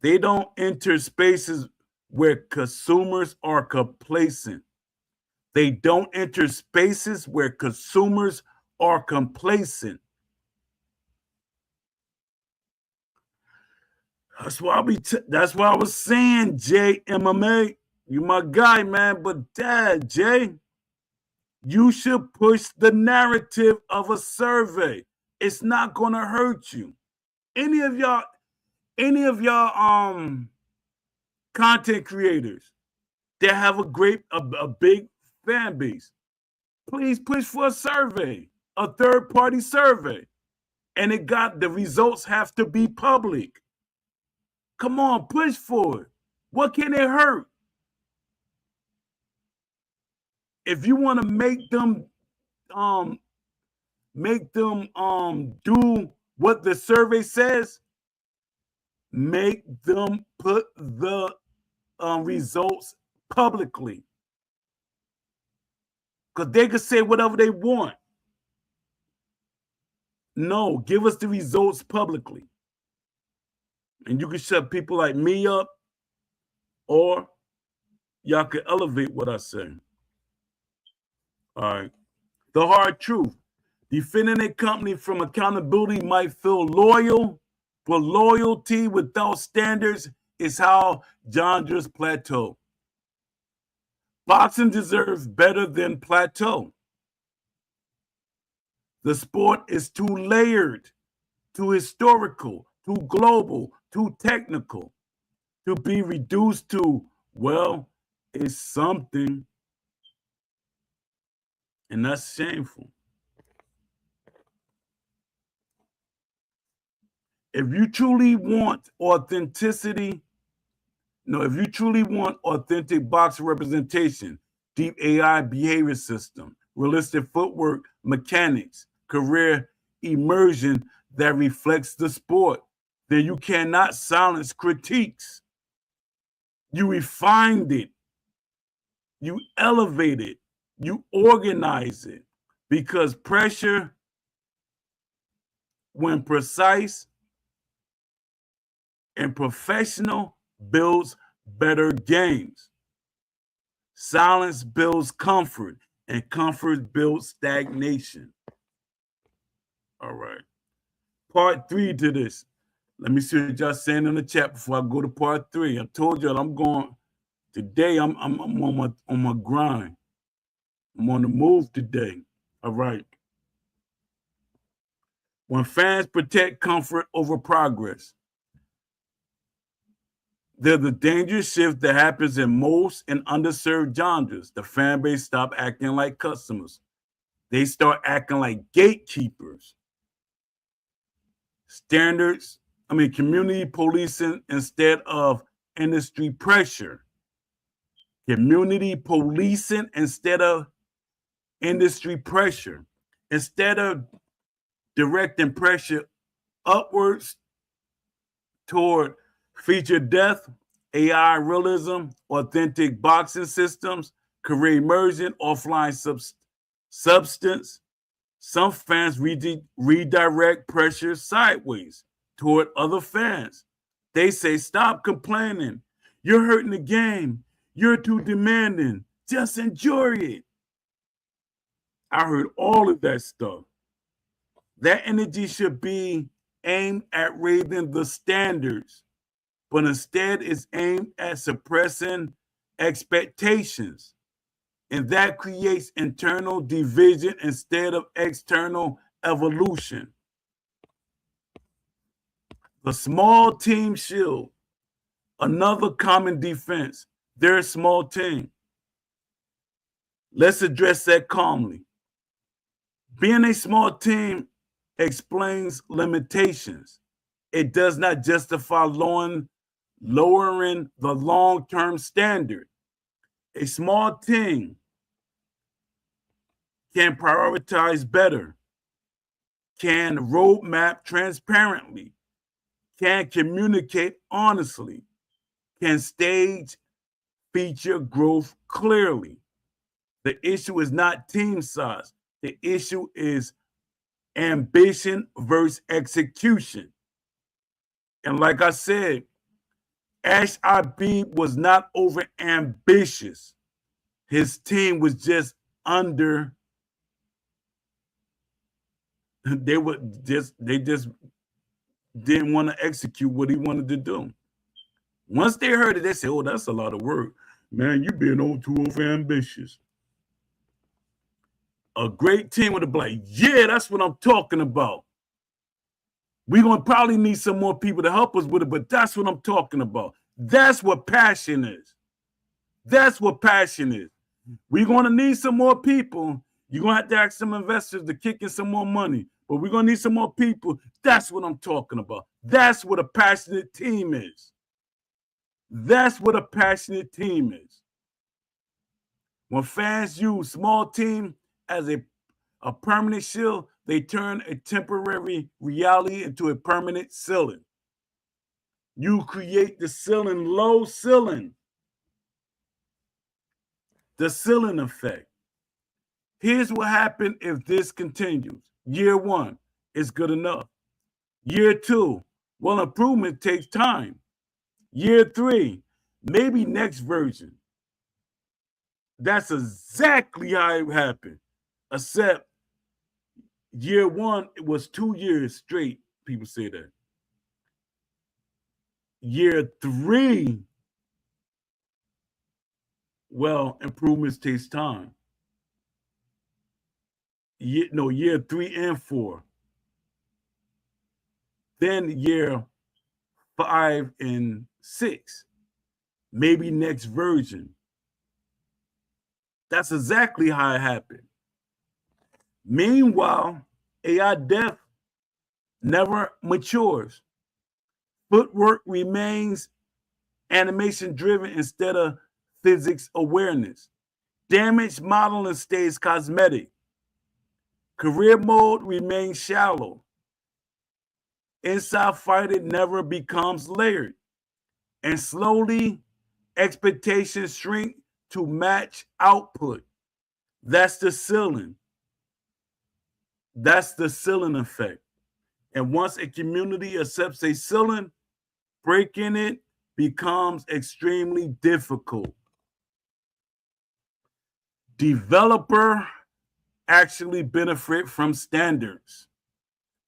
They don't enter spaces where consumers are complacent. They don't enter spaces where consumers are complacent. That's why that's why I was saying, Jay MMA, you my guy, man. But Dad, Jay, you should push the narrative of a survey. It's not gonna hurt you. Any of y'all content creators that have a big fan base, please push for a survey, a third-party survey. And the results have to be public. Come on, push for it. What can it hurt? If you want to make them do what the survey says, make them put the results publicly. Because they can say whatever they want. No, give us the results publicly. And you can shut people like me up, or y'all can elevate what I say. All right. The hard truth. Defending a company from accountability might feel loyal, but loyalty without standards is how genres plateau. Boxing deserves better than plateau. The sport is too layered, too historical, too global, too technical to be reduced to, well, it's something. And that's shameful. If you truly want authenticity, if you truly want authentic boxing representation, deep AI behavior system, realistic footwork mechanics, career immersion that reflects the sport, then you cannot silence critiques. You refined it. You elevate it. You organize it. Because pressure, when precise and professional, builds better games. Silence builds comfort, and comfort builds stagnation. All right. Part 3 to this. Let me see what y'all saying in the chat before I go to part 3. I told y'all I'm going today. I'm on my grind. I'm on the move today. All right. When fans protect comfort over progress, there's a dangerous shift that happens in most and underserved genres. The fan base stop acting like customers. They start acting like gatekeepers. Community policing instead of industry pressure. Community policing instead of industry pressure. Instead of directing pressure upwards toward feature depth, AI realism, authentic boxing systems, career immersion, offline substance, some fans redirect pressure sideways toward other fans. They say, stop complaining. You're hurting the game. You're too demanding. Just enjoy it. I heard all of that stuff. That energy should be aimed at raising the standards, but instead it's aimed at suppressing expectations. And that creates internal division instead of external evolution. The small team shield, another common defense. They're a small team. Let's address that calmly. Being a small team explains limitations. It does not justify lowering lowering the long-term standard. A small team can prioritize better, can roadmap transparently, can communicate honestly, can stage feature growth clearly. The issue is not team size. The issue is ambition versus execution. And like I said, Ash Habib was not over ambitious. His team was just under. They just didn't want to execute what he wanted to do. Once they heard it, they said, "Oh, that's a lot of work, man. You being too over ambitious." A great team would have been like, "Yeah, that's what I'm talking about. We're gonna probably need some more people to help us with it, but that's what I'm talking about. That's what passion is. That's what passion is. We're gonna need some more people. You're gonna have to ask some investors to kick in some more money, but we're gonna need some more people. That's what I'm talking about. That's what a passionate team is. That's what a passionate team is. When fans use small team as a permanent shield, they turn a temporary reality into a permanent ceiling. You create the ceiling, low ceiling, the ceiling effect. Here's what happened if this continues. Year one is good enough. Year two, well, improvement takes time. Year three, maybe next version. That's exactly how it happened. Except year one, it was 2 years straight. People say that. Year three, well, improvements takes time. Year 3 and 4. Then year 5 and 6, maybe next version. That's exactly how it happened. Meanwhile, AI depth never matures. Footwork remains animation driven instead of physics awareness. Damage modeling stays cosmetic. Career mode remains shallow. Inside fighting never becomes layered. And slowly, expectations shrink to match output. That's the ceiling. That's the ceiling effect. And once a community accepts a ceiling, breaking it becomes extremely difficult. Developer actually benefit from standards.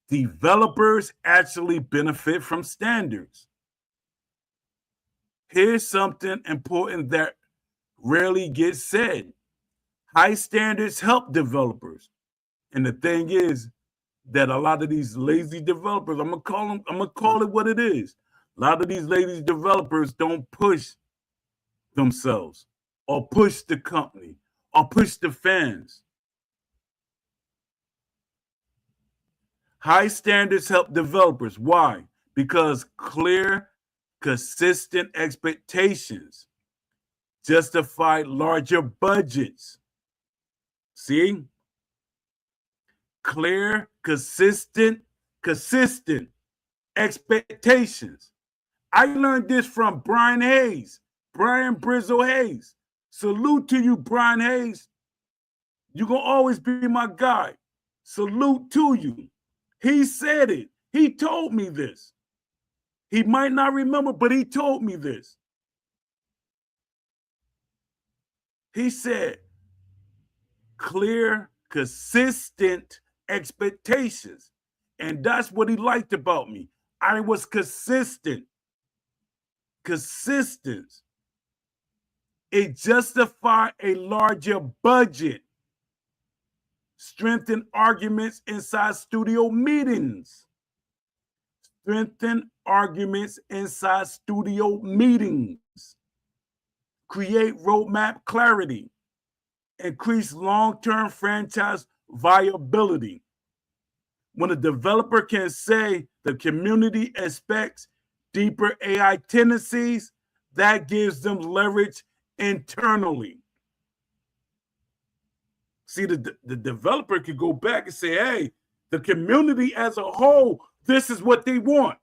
Developers actually benefit from standards. Here's something important that rarely gets said. High standards help developers. And the thing is that a lot of these lazy developers, I'm gonna call it what it is. A lot of these lazy developers don't push themselves or push the company or push the fans. High standards help developers. Why? Because clear, consistent expectations justify larger budgets. See? Clear, consistent expectations. I learned this from Brian Hayes, Brian Brizzle Hayes. Salute to you, Brian Hayes. You're going to always be my guy. Salute to you. He said it. He told me this. He might not remember, but he told me this. He said, clear, consistent expectations. And that's what he liked about me. I was consistent. Consistent. It justified a larger budget. Strengthen arguments inside studio meetings. Strengthen arguments inside studio meetings. Create roadmap clarity. Increase long-term franchise viability. When a developer can say the community expects deeper AI tendencies, that gives them leverage internally. See, the developer could go back and say, hey, the community as a whole, this is what they want.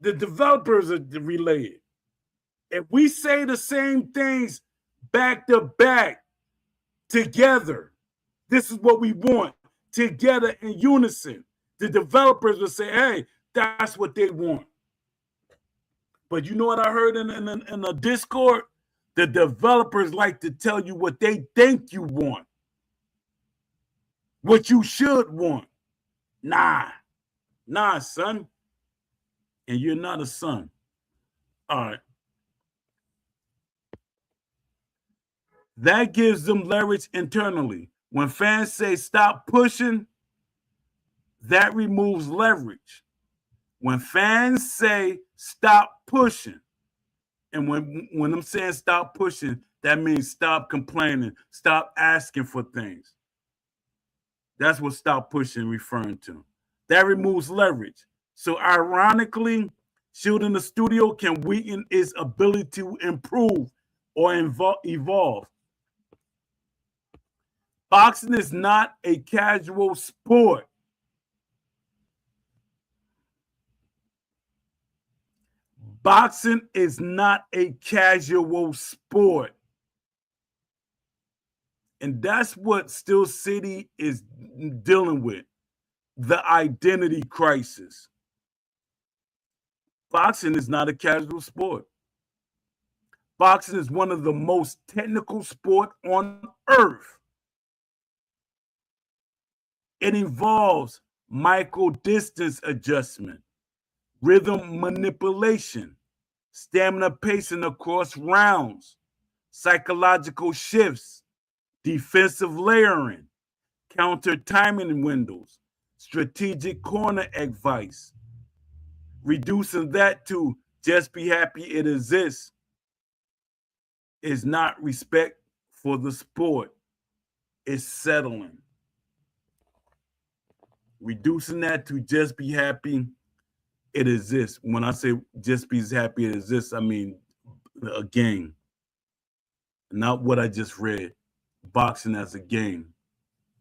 The developers are related. If we say the same things back to back together, this is what we want together in unison. The developers will say, hey, that's what they want. But you know what I heard in the Discord? The developers like to tell you what they think you want, what you should want. Nah, son. And you're not a son. All right. That gives them leverage internally. When fans say stop pushing, that removes leverage. When fans say stop pushing, and when I'm saying stop pushing, that means stop complaining, stop asking for things. That's what stop pushing referring to. That removes leverage. So ironically, shielding the studio can weaken its ability to improve or evolve. Boxing is not a casual sport. Boxing is not a casual sport. And that's what Steel City is dealing with, the identity crisis. Boxing is not a casual sport. Boxing is one of the most technical sports on earth. It involves micro-distance adjustment, rhythm manipulation, stamina pacing across rounds, psychological shifts, defensive layering, counter timing windows, strategic corner advice. Reducing that to just be happy it exists is not respect for the sport. It's settling. Reducing that to just be happy it exists. When I say just be happy it exists, I mean a game. Not what I just read. Boxing as a game.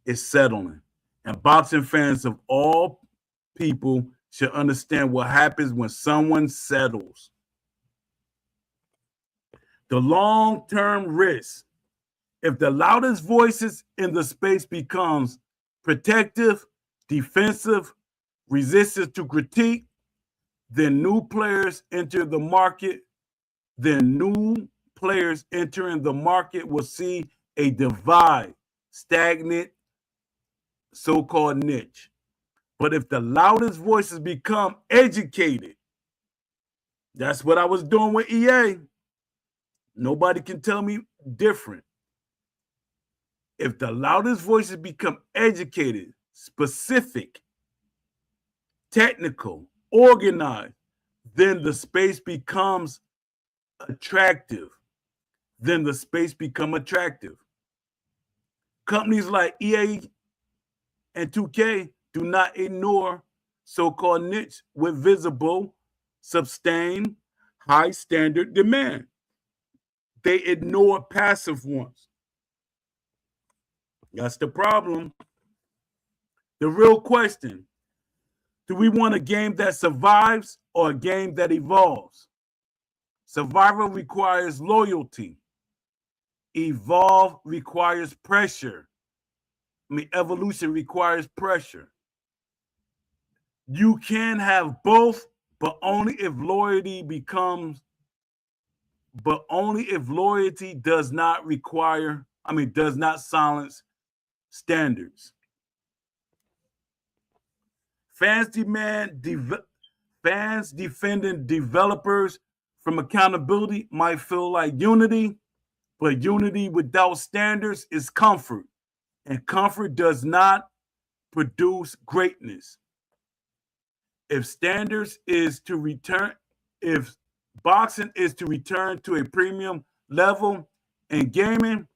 It's settling. And boxing fans of all people should understand what happens when someone settles. The long-term risk. If the loudest voices in the space becomes protective, defensive, resistant to critique, then new players enter the market. Then new players entering the market will see a divide, stagnant, so-called niche. But if the loudest voices become educated, that's what I was doing with EA. Nobody can tell me different. If the loudest voices become educated, specific, technical, organized, then the space becomes attractive. Then the space become attractive. Companies like EA and 2K do not ignore so-called niche with visible, sustained, high standard demand. They ignore passive ones. That's the problem. The real question, do we want a game that survives or a game that evolves? Survival requires loyalty. Evolve requires pressure. Evolution requires pressure. You can have both, but only if loyalty does not does not silence standards. Fans defending developers from accountability might feel like unity, but unity without standards is comfort, and comfort does not produce greatness. If boxing is to return to a premium level in gaming,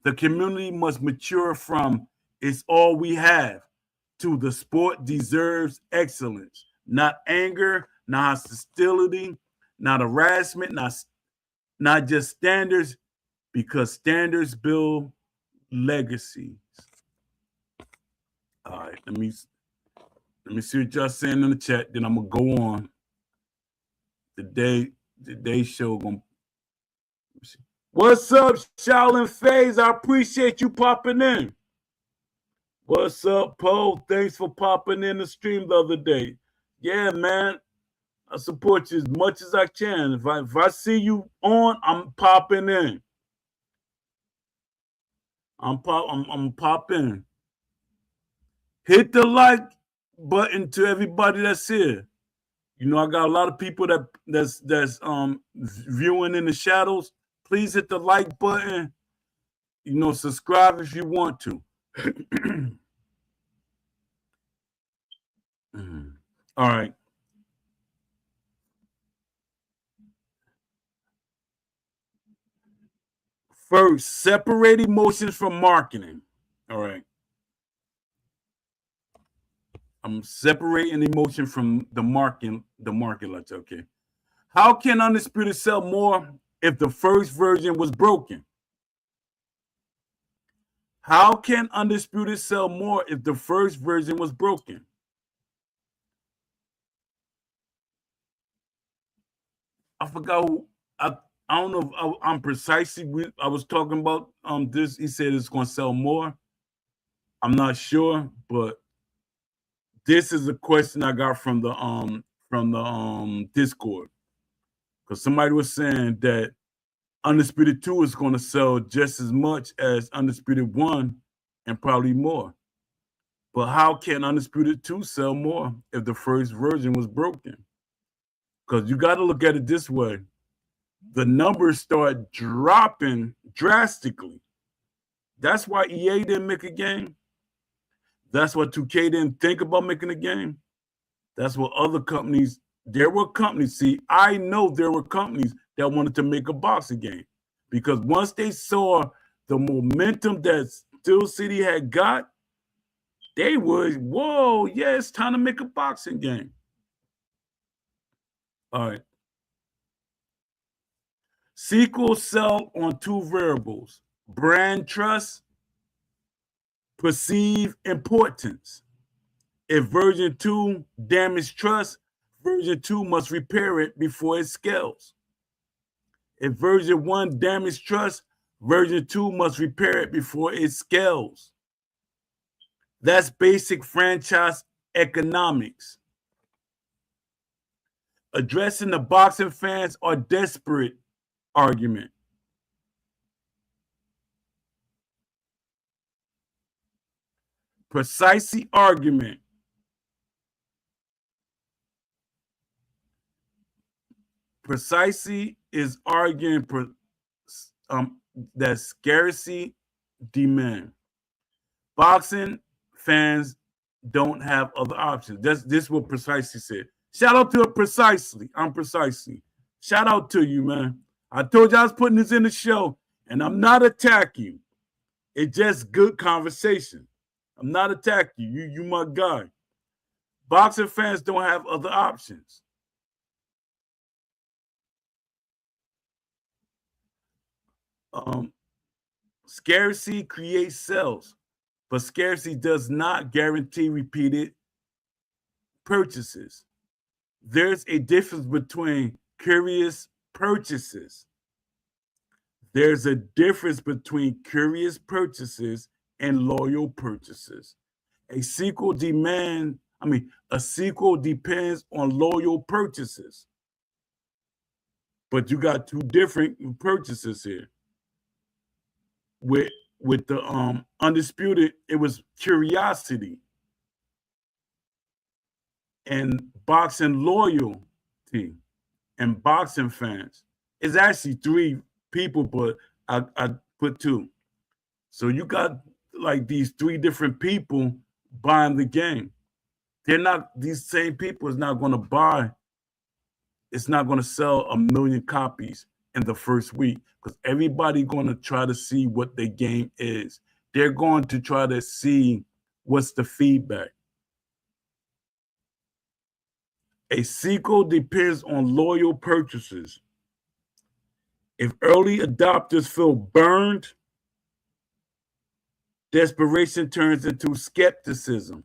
the community must mature from "it's all we have" to the sport deserves excellence, not anger, not hostility, not harassment, not just standards, because standards build legacies. All right, let me see what y'all saying in the chat. Then I'm gonna go on. Today's show gonna. What's up, Shaolin Faze? I appreciate you popping in. What's up, Poe? Thanks for popping in the stream the other day. Yeah, man. I support you as much as I can. If I see you on, I'm popping in. I'm popping. Hit the like button to everybody that's here. You know, I got a lot of people that's viewing in the shadows. Please hit the like button. You know, subscribe if you want to. All right. First, separate emotions from marketing. All right. I'm separating emotion from the market. Let's okay. How can Undisputed sell more if the first version was broken? How can Undisputed sell more if the first version was broken? I forgot who. I don't know if I'm precisely. I was talking about this. He said it's going to sell more. I'm not sure, but this is a question I got from the Discord, because somebody was saying that Undisputed 2 is going to sell just as much as Undisputed 1 and probably more. But how can Undisputed 2 sell more if the first version was broken? Because you got to look at it this way. The numbers start dropping drastically. That's why EA didn't make a game. That's why 2K didn't think about making a game. That's what other companies, there were companies, see, I know there were companies that wanted to make a boxing game, because once they saw the momentum that Steel City had got, they was, whoa, yeah, it's time to make a boxing game. All right. Sequels sell on two variables: brand trust, perceived importance. If version 2 damaged trust, version 2 must repair it before it scales. If version 1 damaged trust, version 2 must repair it before it scales. That's basic franchise economics. Addressing the boxing fans are desperate argument. Precisely argument. Precisely is arguing that scarcity demand. Boxing fans don't have other options. This is what Precisely said. Shout out to it, Precisely. I'm Precisely. Shout out to you, man. I told you I was putting this in the show, and I'm not attacking you. It's just good conversation. I'm not attacking you. You my guy. Boxing fans don't have other options. Scarcity creates sales, but scarcity does not guarantee repeated purchases. There's a difference between curious purchases. There's a difference between curious purchases and loyal purchases. A sequel depends on loyal purchases. But you got two different purchases here. With the Undisputed, it was curiosity and boxing loyalty and boxing fans. It's actually three people, but I put two. So you got like these three different people buying the game. They're not, these same people is not going to buy. It's not going to sell 1 million copies in the first week, because everybody going to try to see what the game is. They're going to try to see what's the feedback. A sequel depends on loyal purchasers. If early adopters feel burned, desperation turns into skepticism.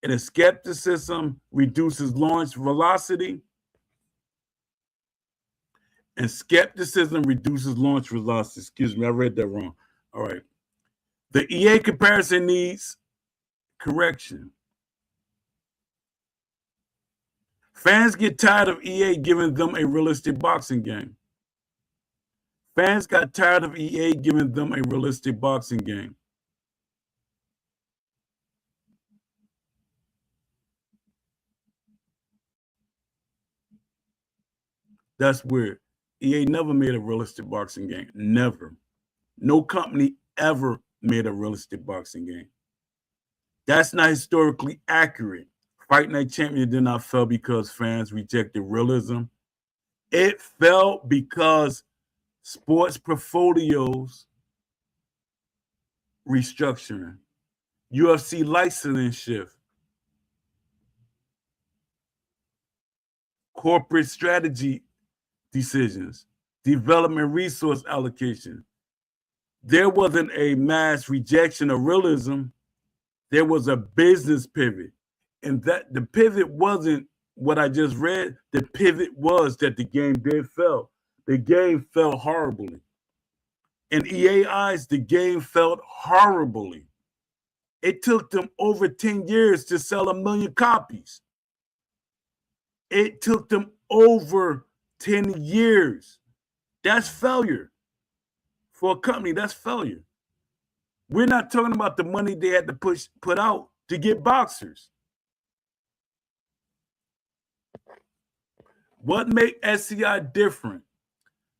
And if skepticism reduces launch velocity, and skepticism reduces launch velocity. Excuse me, I read that wrong. All right. The EA comparison needs correction. Fans get tired of EA giving them a realistic boxing game. Fans got tired of EA giving them a realistic boxing game. That's weird. EA never made a realistic boxing game. Never. No company ever made a realistic boxing game. That's not historically accurate. Fight Night Champion did not fail because fans rejected realism. It fell because sports portfolios restructuring, UFC licensing shift, corporate strategy decisions, development resource allocation. There wasn't a mass rejection of realism. There was a business pivot. And that the pivot wasn't what I just read. The pivot was that the game did fail. The game fell horribly. In EA eyes, the game felt horribly. It took them over 10 years to sell 1 million copies. It took them over 10 years. That's failure. For a company, that's failure. We're not talking about the money they had to put out to get boxers. What makes SCI different?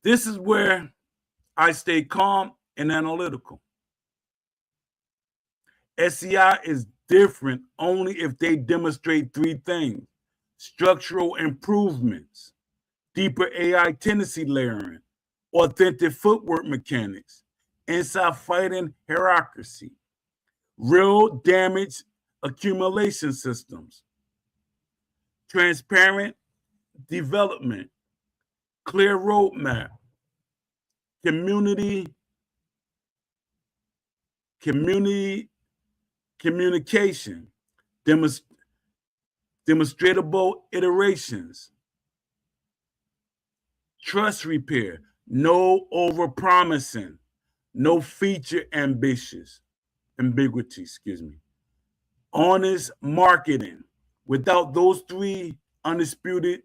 This is where I stay calm and analytical. SCI is different only if they demonstrate 3 things: structural improvements, deeper AI tendency layering, authentic footwork mechanics, inside fighting hierarchy, real damage accumulation systems, transparent development, clear roadmap, communication, demonstrable iterations, trust repair, no overpromising, no feature ambiguity, honest marketing. Without those 3, Undisputed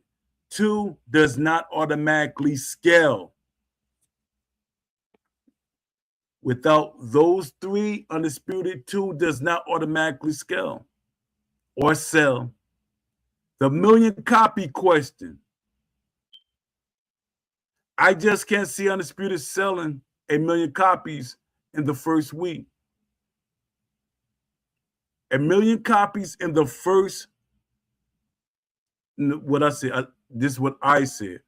2 does not automatically scale. Without those 3, Undisputed 2 does not automatically scale or sell. The 1 million copy question. I just can't see Undisputed selling 1 million copies in the first week. 1 million copies in the first, what I said, this is what I said.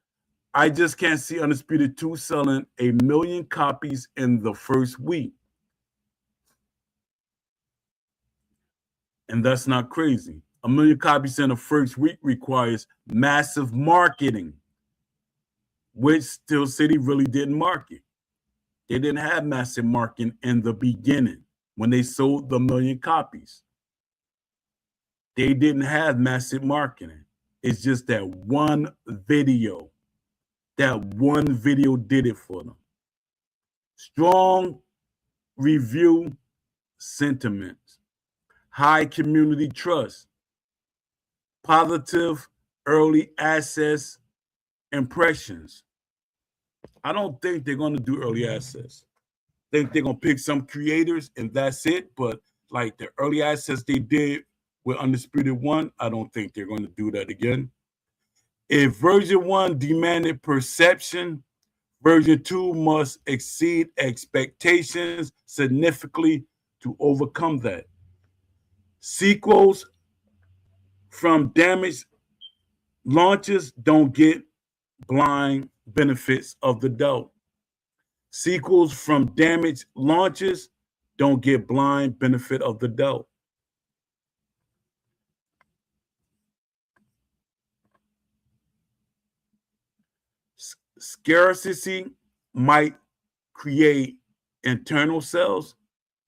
I just can't see Undisputed 2 selling 1 million copies in the first week. And that's not crazy. 1 million copies in the first week requires massive marketing, which Steel City really didn't market. They didn't have massive marketing in the beginning when they sold the 1 million copies. They didn't have massive marketing. It's just that one video. That one video did it for them. Strong review sentiments, high community trust, positive early access impressions. I don't think they're going to do early access. I think they're going to pick some creators and that's it. But like the early access they did with Undisputed 1, I don't think they're going to do that again. If version 1 demanded perception, version 2 must exceed expectations significantly to overcome that. Sequels from damaged launches don't get blind benefits of the doubt. Sequels from damaged launches don't get blind benefit of the doubt. Scarcity might create internal sales,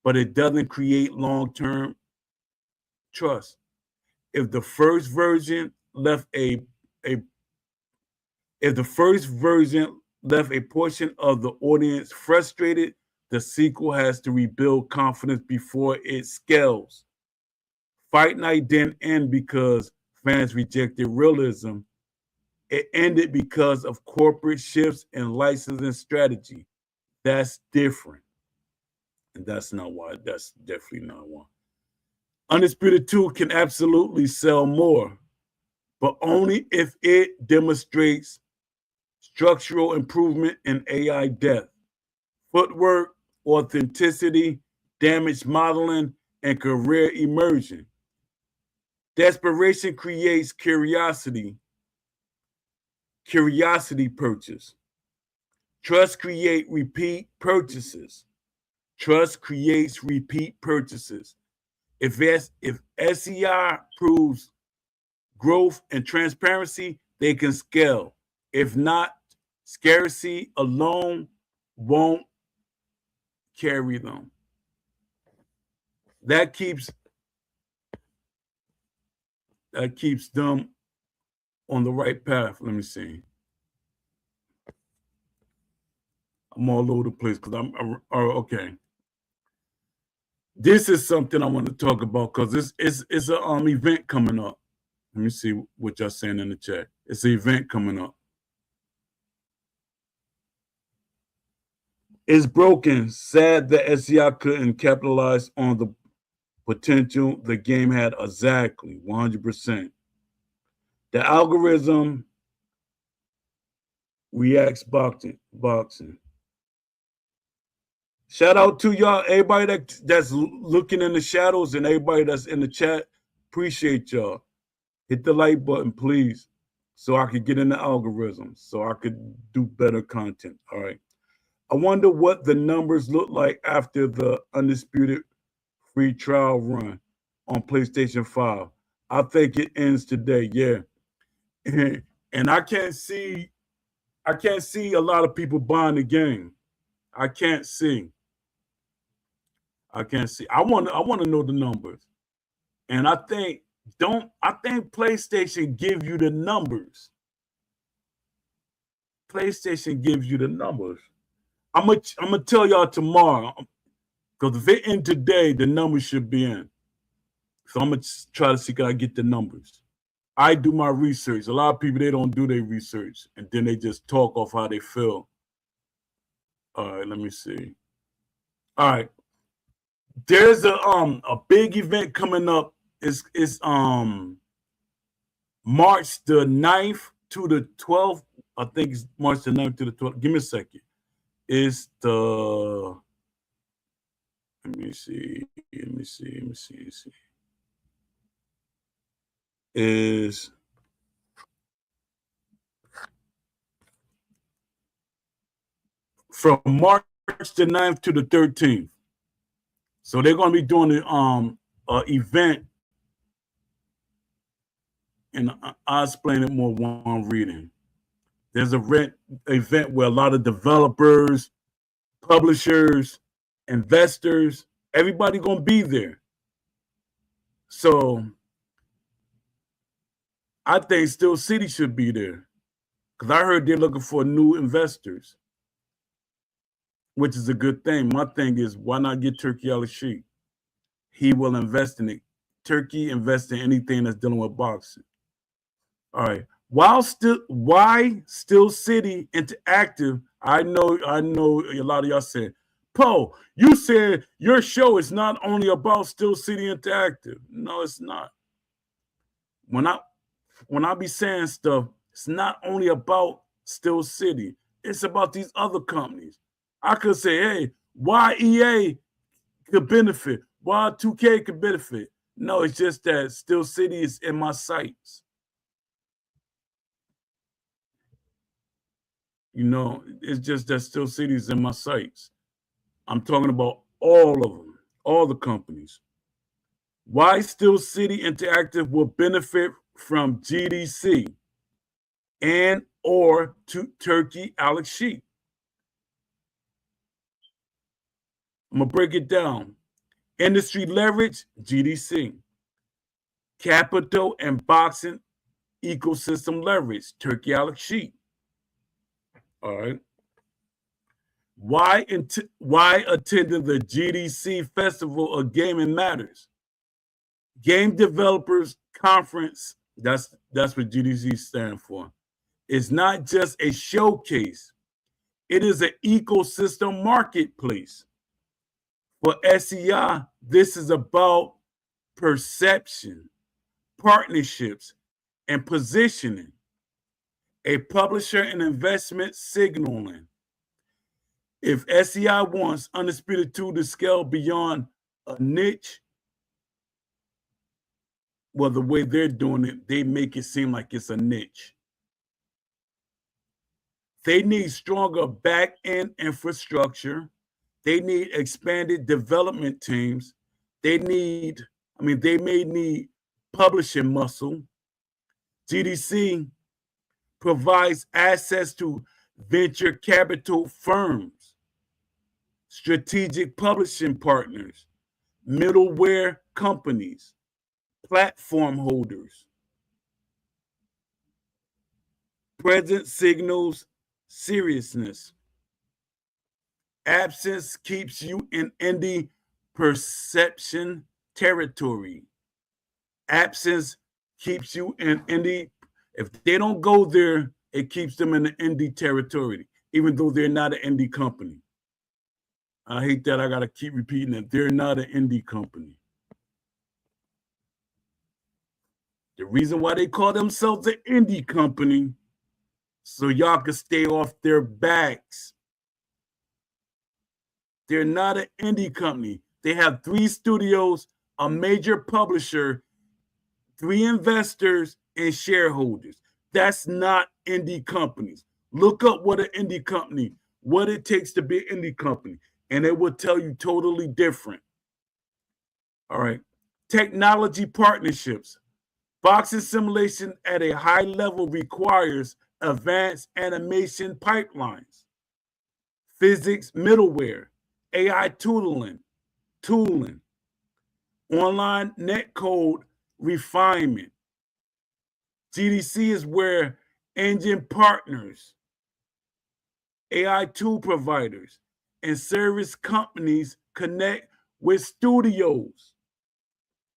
but it doesn't create long-term trust. If the first version left a if the first version left a portion of the audience frustrated, the sequel has to rebuild confidence before it scales. Fight Night didn't end because fans rejected realism. It ended because of corporate shifts in licensing strategy. That's different. And that's definitely not why. Undisputed 2 can absolutely sell more, but only if it demonstrates structural improvement in AI depth, footwork, authenticity, damage modeling, and career immersion. Desperation creates curiosity purchase. Trust creates repeat purchases. Trust creates repeat purchases. If SEI proves growth and transparency, they can scale. If not, scarcity alone won't carry them. That keeps them on the right path. Let me see. I'm all over the place because okay. This is something I want to talk about because it's an event coming up. Let me see what y'all saying in the chat. It's an event coming up. It's broken. Sad that SEI couldn't capitalize on the potential the game had. Exactly, 100%. The algorithm reacts boxing. Shout out to y'all, everybody that's looking in the shadows and everybody that's in the chat. Appreciate y'all. Hit the like button, please, so I could get in the algorithm, so I could do better content. All right. I wonder what the numbers look like after the Undisputed free trial run on PlayStation 5. I think it ends today. Yeah. And I can't see a lot of people buying the game. I can't see. I want to know the numbers. And I think PlayStation give you the numbers. PlayStation gives you the numbers. I'm gonna tell y'all tomorrow, because if it end today, the numbers should be in. So I'm gonna try to see can I get the numbers. I do my research. A lot of people, they don't do their research, and then they just talk off how they feel. All right, let me see. All right, there's a big event coming up. It's March the 9th to the 12th. I think it's March the 9th to the 12th. Give me a second. It's the let me see. Is from March the 9th to the 13th. So they're going to be doing the event, and I'll explain it more when I'm reading. There's an event where a lot of developers, publishers, investors, everybody going to be there. So I think Steel City should be there because I heard they're looking for new investors, which is a good thing. My thing is, why not get Turki Al-Sheikh? He will invest in it. Turki invests in anything that's dealing with boxing. All right. Why Steel City Interactive? I know a lot of y'all said, Poe, you said your show is not only about Steel City Interactive. No, it's not. When I be saying stuff, it's not only about Steel City. It's about these other companies. I could say, hey, why EA could benefit? Why 2K could benefit? No, it's just that Steel City is in my sights. You know, it's just that Steel City is in my sights. I'm talking about all of them, all the companies. Why Steel City Interactive will benefit from GDC and or to Turkey Alex Sheik. I'm going to break it down. Industry leverage, GDC. Capital and boxing ecosystem leverage, Turkey Alex Sheik. All right. Why attending the GDC Festival of Gaming matters? Game Developers Conference, that's what GDC stands for. It's not just a showcase. It is an ecosystem marketplace. For SEI, this is about perception, partnerships, and positioning. A publisher and investment signaling. If SEI wants Undisputed 2 to scale beyond a niche, well, the way they're doing it, they make it seem like it's a niche. They need stronger back-end infrastructure. They need expanded development teams. They may need publishing muscle. GDC provides access to venture capital firms, strategic publishing partners, middleware companies, platform holders. Presence signals seriousness. Absence keeps you in indie perception territory. Absence keeps you in indie. If they don't go there, it keeps them in the indie territory, even though they're not an indie company. I hate that I got to keep repeating it. They're not an indie company. The reason why they call themselves an indie company, so y'all can stay off their backs. They're not an indie company. They have 3 studios, a major publisher, 3 investors, and shareholders. That's not indie companies. Look up what it takes to be an indie company, and it will tell you totally different. All right. Technology partnerships. Boxing simulation at a high level requires advanced animation pipelines, physics middleware, AI tooling, online netcode refinement. GDC is where engine partners, AI tool providers, and service companies connect with studios.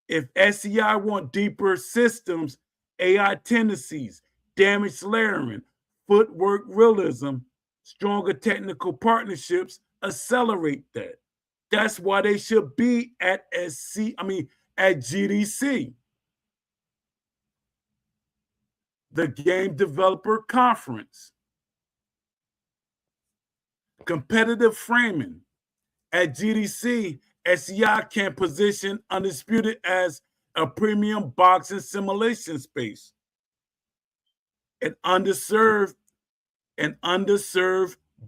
If SEI want deeper systems, AI tendencies, damage layering, footwork realism, stronger technical partnerships accelerate that. That's why they should be at GDC. The Game Developer Conference. Competitive framing. At GDC, SEI can position Undisputed as a premium boxing simulation space. An underserved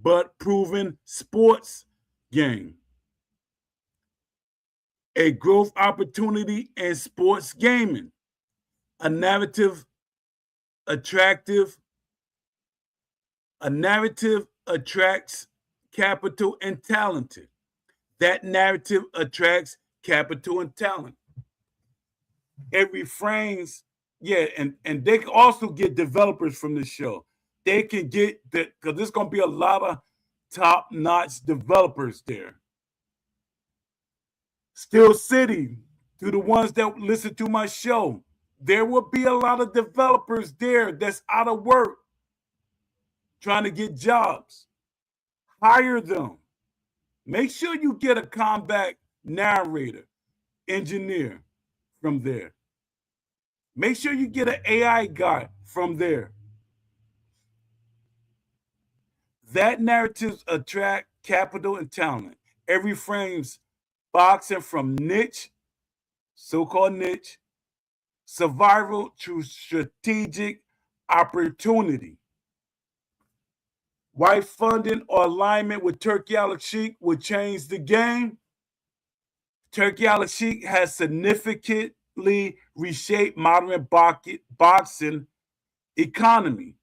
but proven sports game. A growth opportunity in sports gaming. A narrative attracts capital and talented. That narrative attracts capital and talent. It refrains, and they can also get developers from the show. They can get that because there's going to be a lot of top-notch developers there. Steel City, to the ones that listen to my show, there will be a lot of developers there that's out of work, trying to get jobs. Hire them. Make sure you get a combat narrator, engineer from there. Make sure you get an AI guy from there. That narratives attract capital and talent. It reframes boxing from niche, so-called niche, survival to strategic opportunity. Why funding or alignment with Turkey Alex Sheik would change the game? Turkey Alex Sheik has significantly reshaped modern boxing economy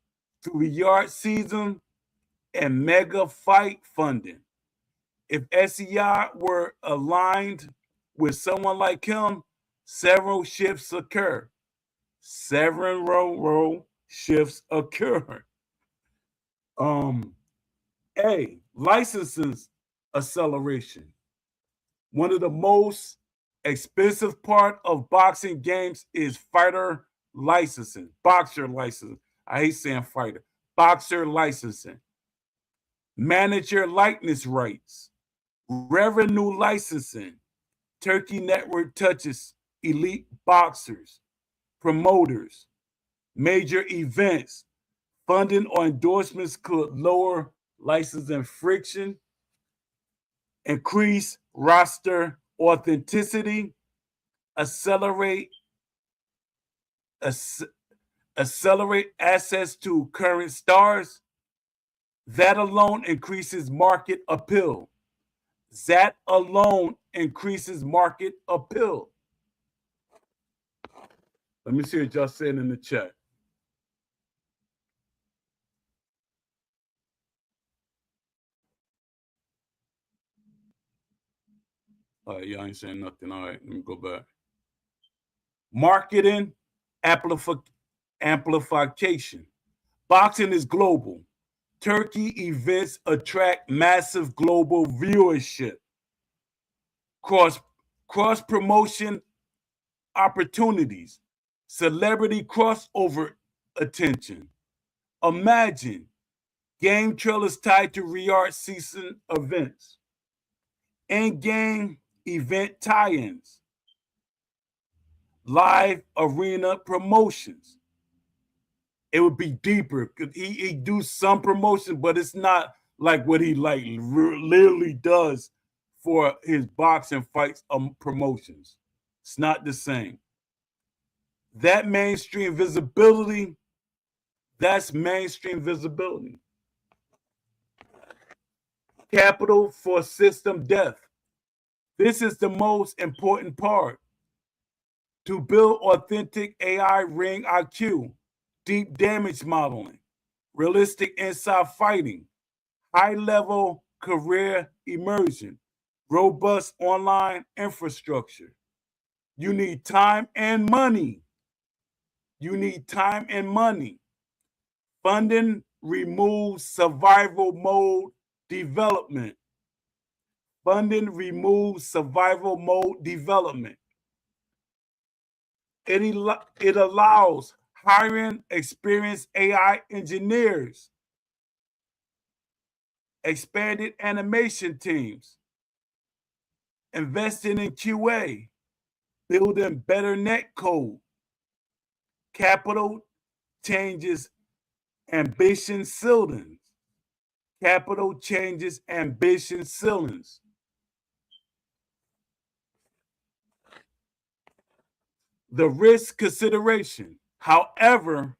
through yard season and mega fight funding. If SEI were aligned with someone like him, several shifts occur. Several shifts occur. A, licenses acceleration. One of the most expensive part of boxing games is fighter licensing, boxer licensing. I hate saying fighter, boxer licensing. Manager likeness rights, revenue licensing. Turkey Network touches elite boxers, promoters, major events. Funding or endorsements could lower licensing friction, increase roster authenticity, accelerate accelerate access to current stars. That alone increases market appeal. That alone increases market appeal. Let me see what y'all saying in the chat. All right, y'all ain't saying nothing. All right, let me go back. Marketing amplification. Boxing is global. Turkey events attract massive global viewership. Cross promotion opportunities. Celebrity crossover attention. Imagine game trailers tied to Riyadh season events. In-game event tie-ins. Live arena promotions. It would be deeper. He do some promotion, but it's not like what he like literally does for his boxing fights promotions. It's not the same. That mainstream visibility, that's mainstream visibility. Capital for system death. This is the most important part. To build authentic AI ring IQ, deep damage modeling, realistic inside fighting, high-level career immersion, robust online infrastructure. You need time and money. You need time and money. Funding removes survival mode development. Funding removes survival mode development. It allows hiring experienced AI engineers, expanded animation teams, investing in QA, building better net code. Capital changes ambition ceilings. Capital changes ambition ceilings. The risk consideration. However,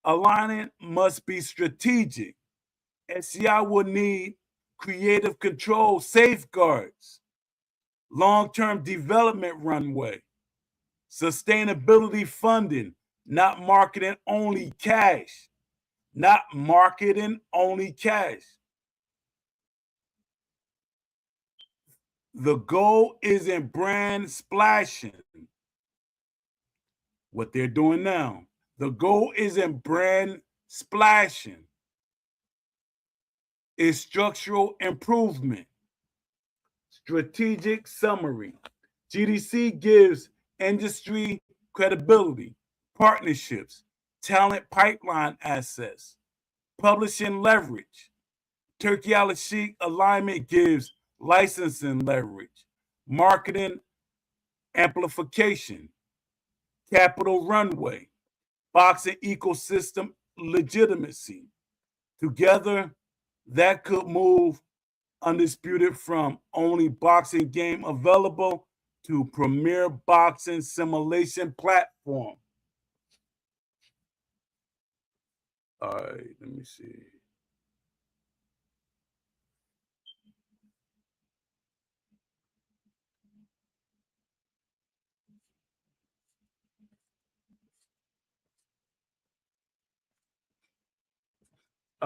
alignment must be strategic. SCI will need creative control safeguards, long-term development runway, sustainability funding, not marketing only cash. Not marketing only cash. The goal isn't brand splashing. What they're doing now. The goal isn't brand splashing. It's structural improvement. Strategic summary. GDC gives industry credibility, partnerships, talent pipeline access, publishing leverage. Turkey Al Sheikh alignment gives licensing leverage, marketing amplification, capital runway, boxing ecosystem legitimacy. Together, that could move Undisputed from only boxing game available to premier boxing simulation platform. All right, let me see.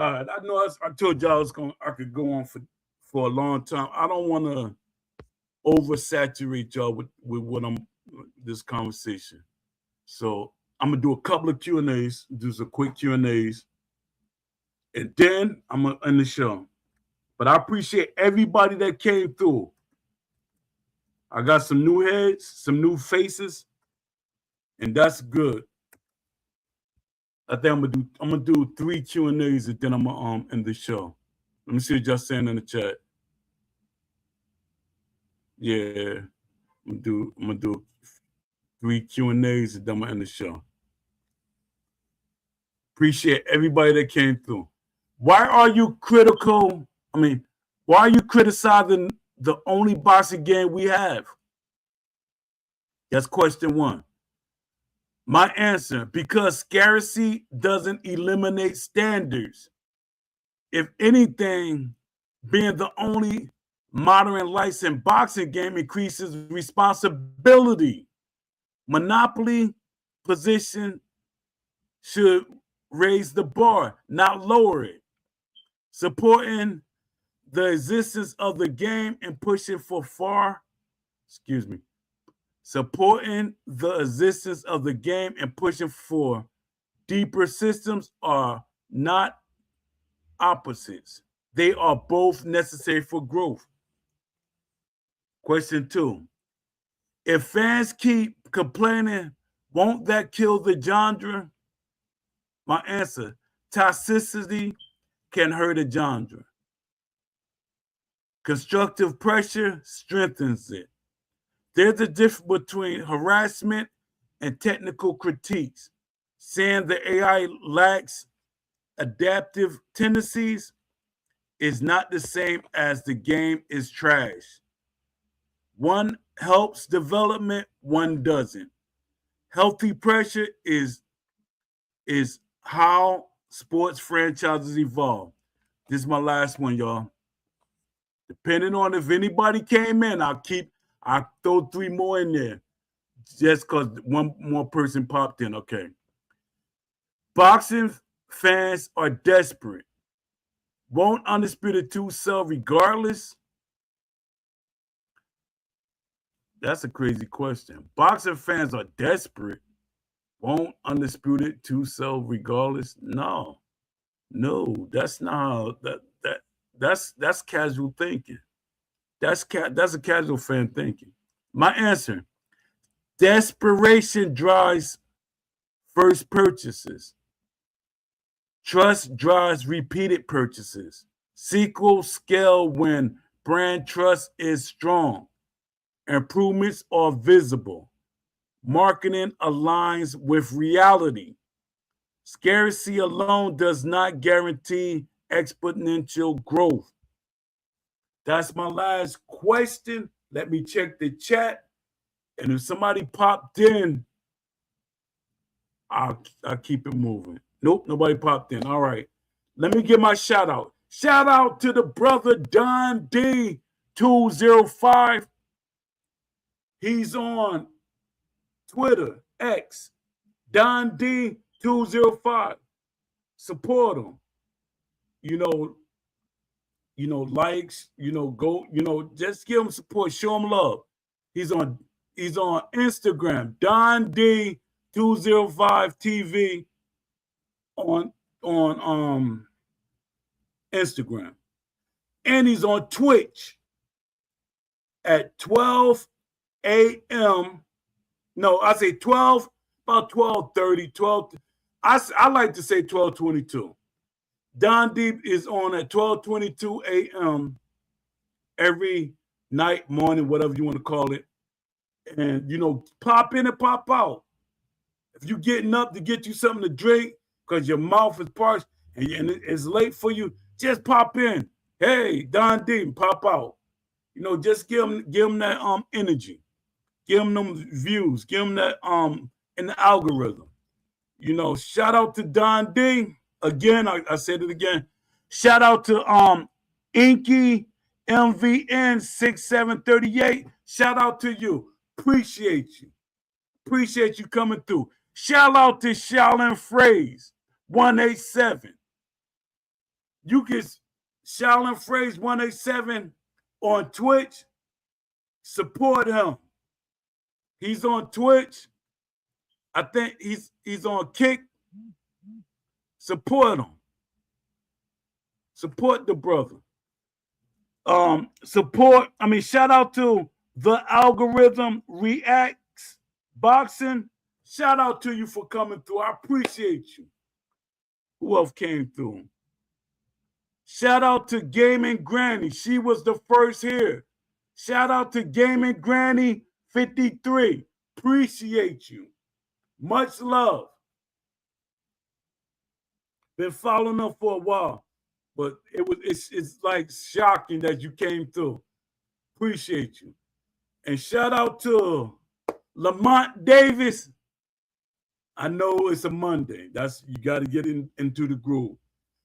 All right, I know I told y'all I could go on for a long time. I don't want to oversaturate y'all with what this conversation. So I'm gonna do a couple of Q&As, do some quick Q&As, and then I'm gonna end the show. But I appreciate everybody that came through. I got some new heads, some new faces, and that's good. I think I'm gonna do 3 Q&As, and then I'm gonna end the show. Let me see what y'all saying in the chat. Yeah, I'm gonna do 3 Q&As, and then I'm gonna end the show. Appreciate everybody that came through. Why are you critical? Why are you criticizing the only boxing game we have? That's question 1. My answer, because scarcity doesn't eliminate standards. If anything, being the only modern licensed boxing game increases responsibility. Monopoly position should raise the bar, not lower it. Supporting the existence of the game and pushing for supporting the existence of the game and pushing for deeper systems are not opposites. They are both necessary for growth. Question 2. If fans keep complaining, won't that kill the genre? My answer, toxicity can hurt a genre. Constructive pressure strengthens it. There's a difference between harassment and technical critiques. Saying the AI lacks adaptive tendencies is not the same as the game is trash. One helps development, one doesn't. Healthy pressure is how sports franchises evolve. This is my last one, y'all. Depending on if anybody came in, I'll throw 3 more in there just because one more person popped in. Okay. Boxing fans are desperate. Won't Undisputed 2 sell regardless? That's a crazy question. Boxing fans are desperate. Won't Undisputed 2 sell regardless? No, that's not that's casual thinking. That's a casual fan thinking. My answer, desperation drives first purchases. Trust drives repeated purchases. Sequels scale when brand trust is strong. Improvements are visible. Marketing aligns with reality. Scarcity alone does not guarantee exponential growth. That's my last question. Let me check the chat. And if somebody popped in, I'll keep it moving. Nope, nobody popped in. All right. Let me give my shout out. Shout out to the brother Don D205. He's on Twitter, X, Don D205. Support him. Likes, go, just give him support, show him love. He's on Instagram, Don D205 TV on Instagram. And he's on Twitch at 12 a.m. No, I say 12, about 12:30, 12. I like to say 12:22. Don Deep is on at 12:22 a.m. every night, morning, whatever you want to call it. And, pop in and pop out. If you're getting up to get you something to drink because your mouth is parched and it's late for you, just pop in. Hey, Don Deep, pop out. Just give him that energy. Give him them views. Give him that in the algorithm. Shout out to Don D. Again, I said it again. Shout out to Inky MVN 6738. Shout out to you. Appreciate you. Appreciate you coming through. Shout out to Shaolin Phrase 187. You get Shaolin Phrase 187 on Twitch. Support him. He's on Twitch. I think he's on Kick. Support him. Support the brother. Shout out to The Algorithm Reacts Boxing. Shout out to you for coming through. I appreciate you. Who else came through? Shout out to Gaming Granny. She was the first here. Shout out to Gaming Granny 53. Appreciate you. Much love. Been following her for a while, but it's like shocking that you came through. Appreciate you. And shout out to Lamont Davis. I know it's a Monday. You got to get into the groove.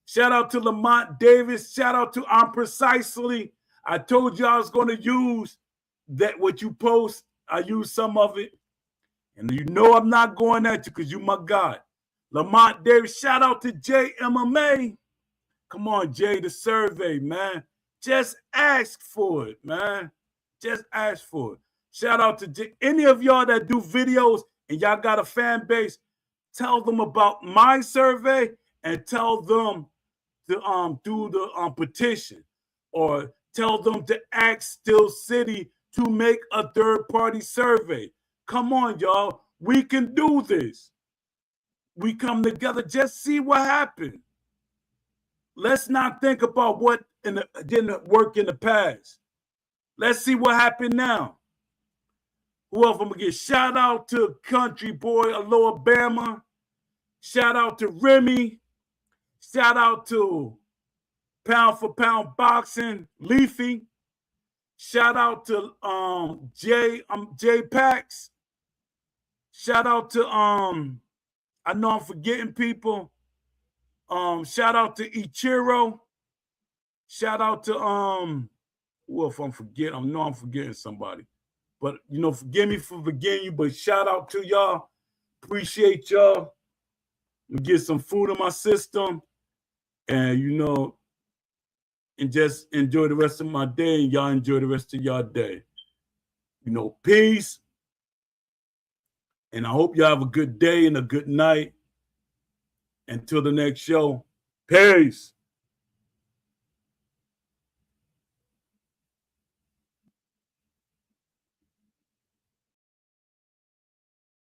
Shout out to Lamont Davis. Shout out to I'm Precisely. I told you I was going to use that what you post. I use some of it. And you know I'm not going at you because you my God. Lamont Davis. Shout out to Jay MMA. Come on, Jay, the survey, man. Just ask for it, man. Just ask for it. Shout out to Jay. Any of y'all that do videos and y'all got a fan base, tell them about my survey and tell them to do the petition, or tell them to ask Still City to make a third-party survey. Come on, y'all. We can do this. We come together. Just see what happened. Let's not think about what didn't work in the past. Let's see what happened now. Who else I'm going to get? Shout out to Country Boy Alabama. Shout out to Remy. Shout out to Pound for Pound Boxing, Leafy. Shout out to J Pax. Shout out to I know I'm forgetting people. Shout out to Ichiro. Shout out to well, if I'm forgetting, I know I'm forgetting somebody. But forgive me for forgetting you, but shout out to y'all. Appreciate y'all. We get some food in my system. And and just enjoy the rest of my day, and y'all enjoy the rest of your day. Peace. And I hope y'all have a good day and a good night. Until the next show, peace.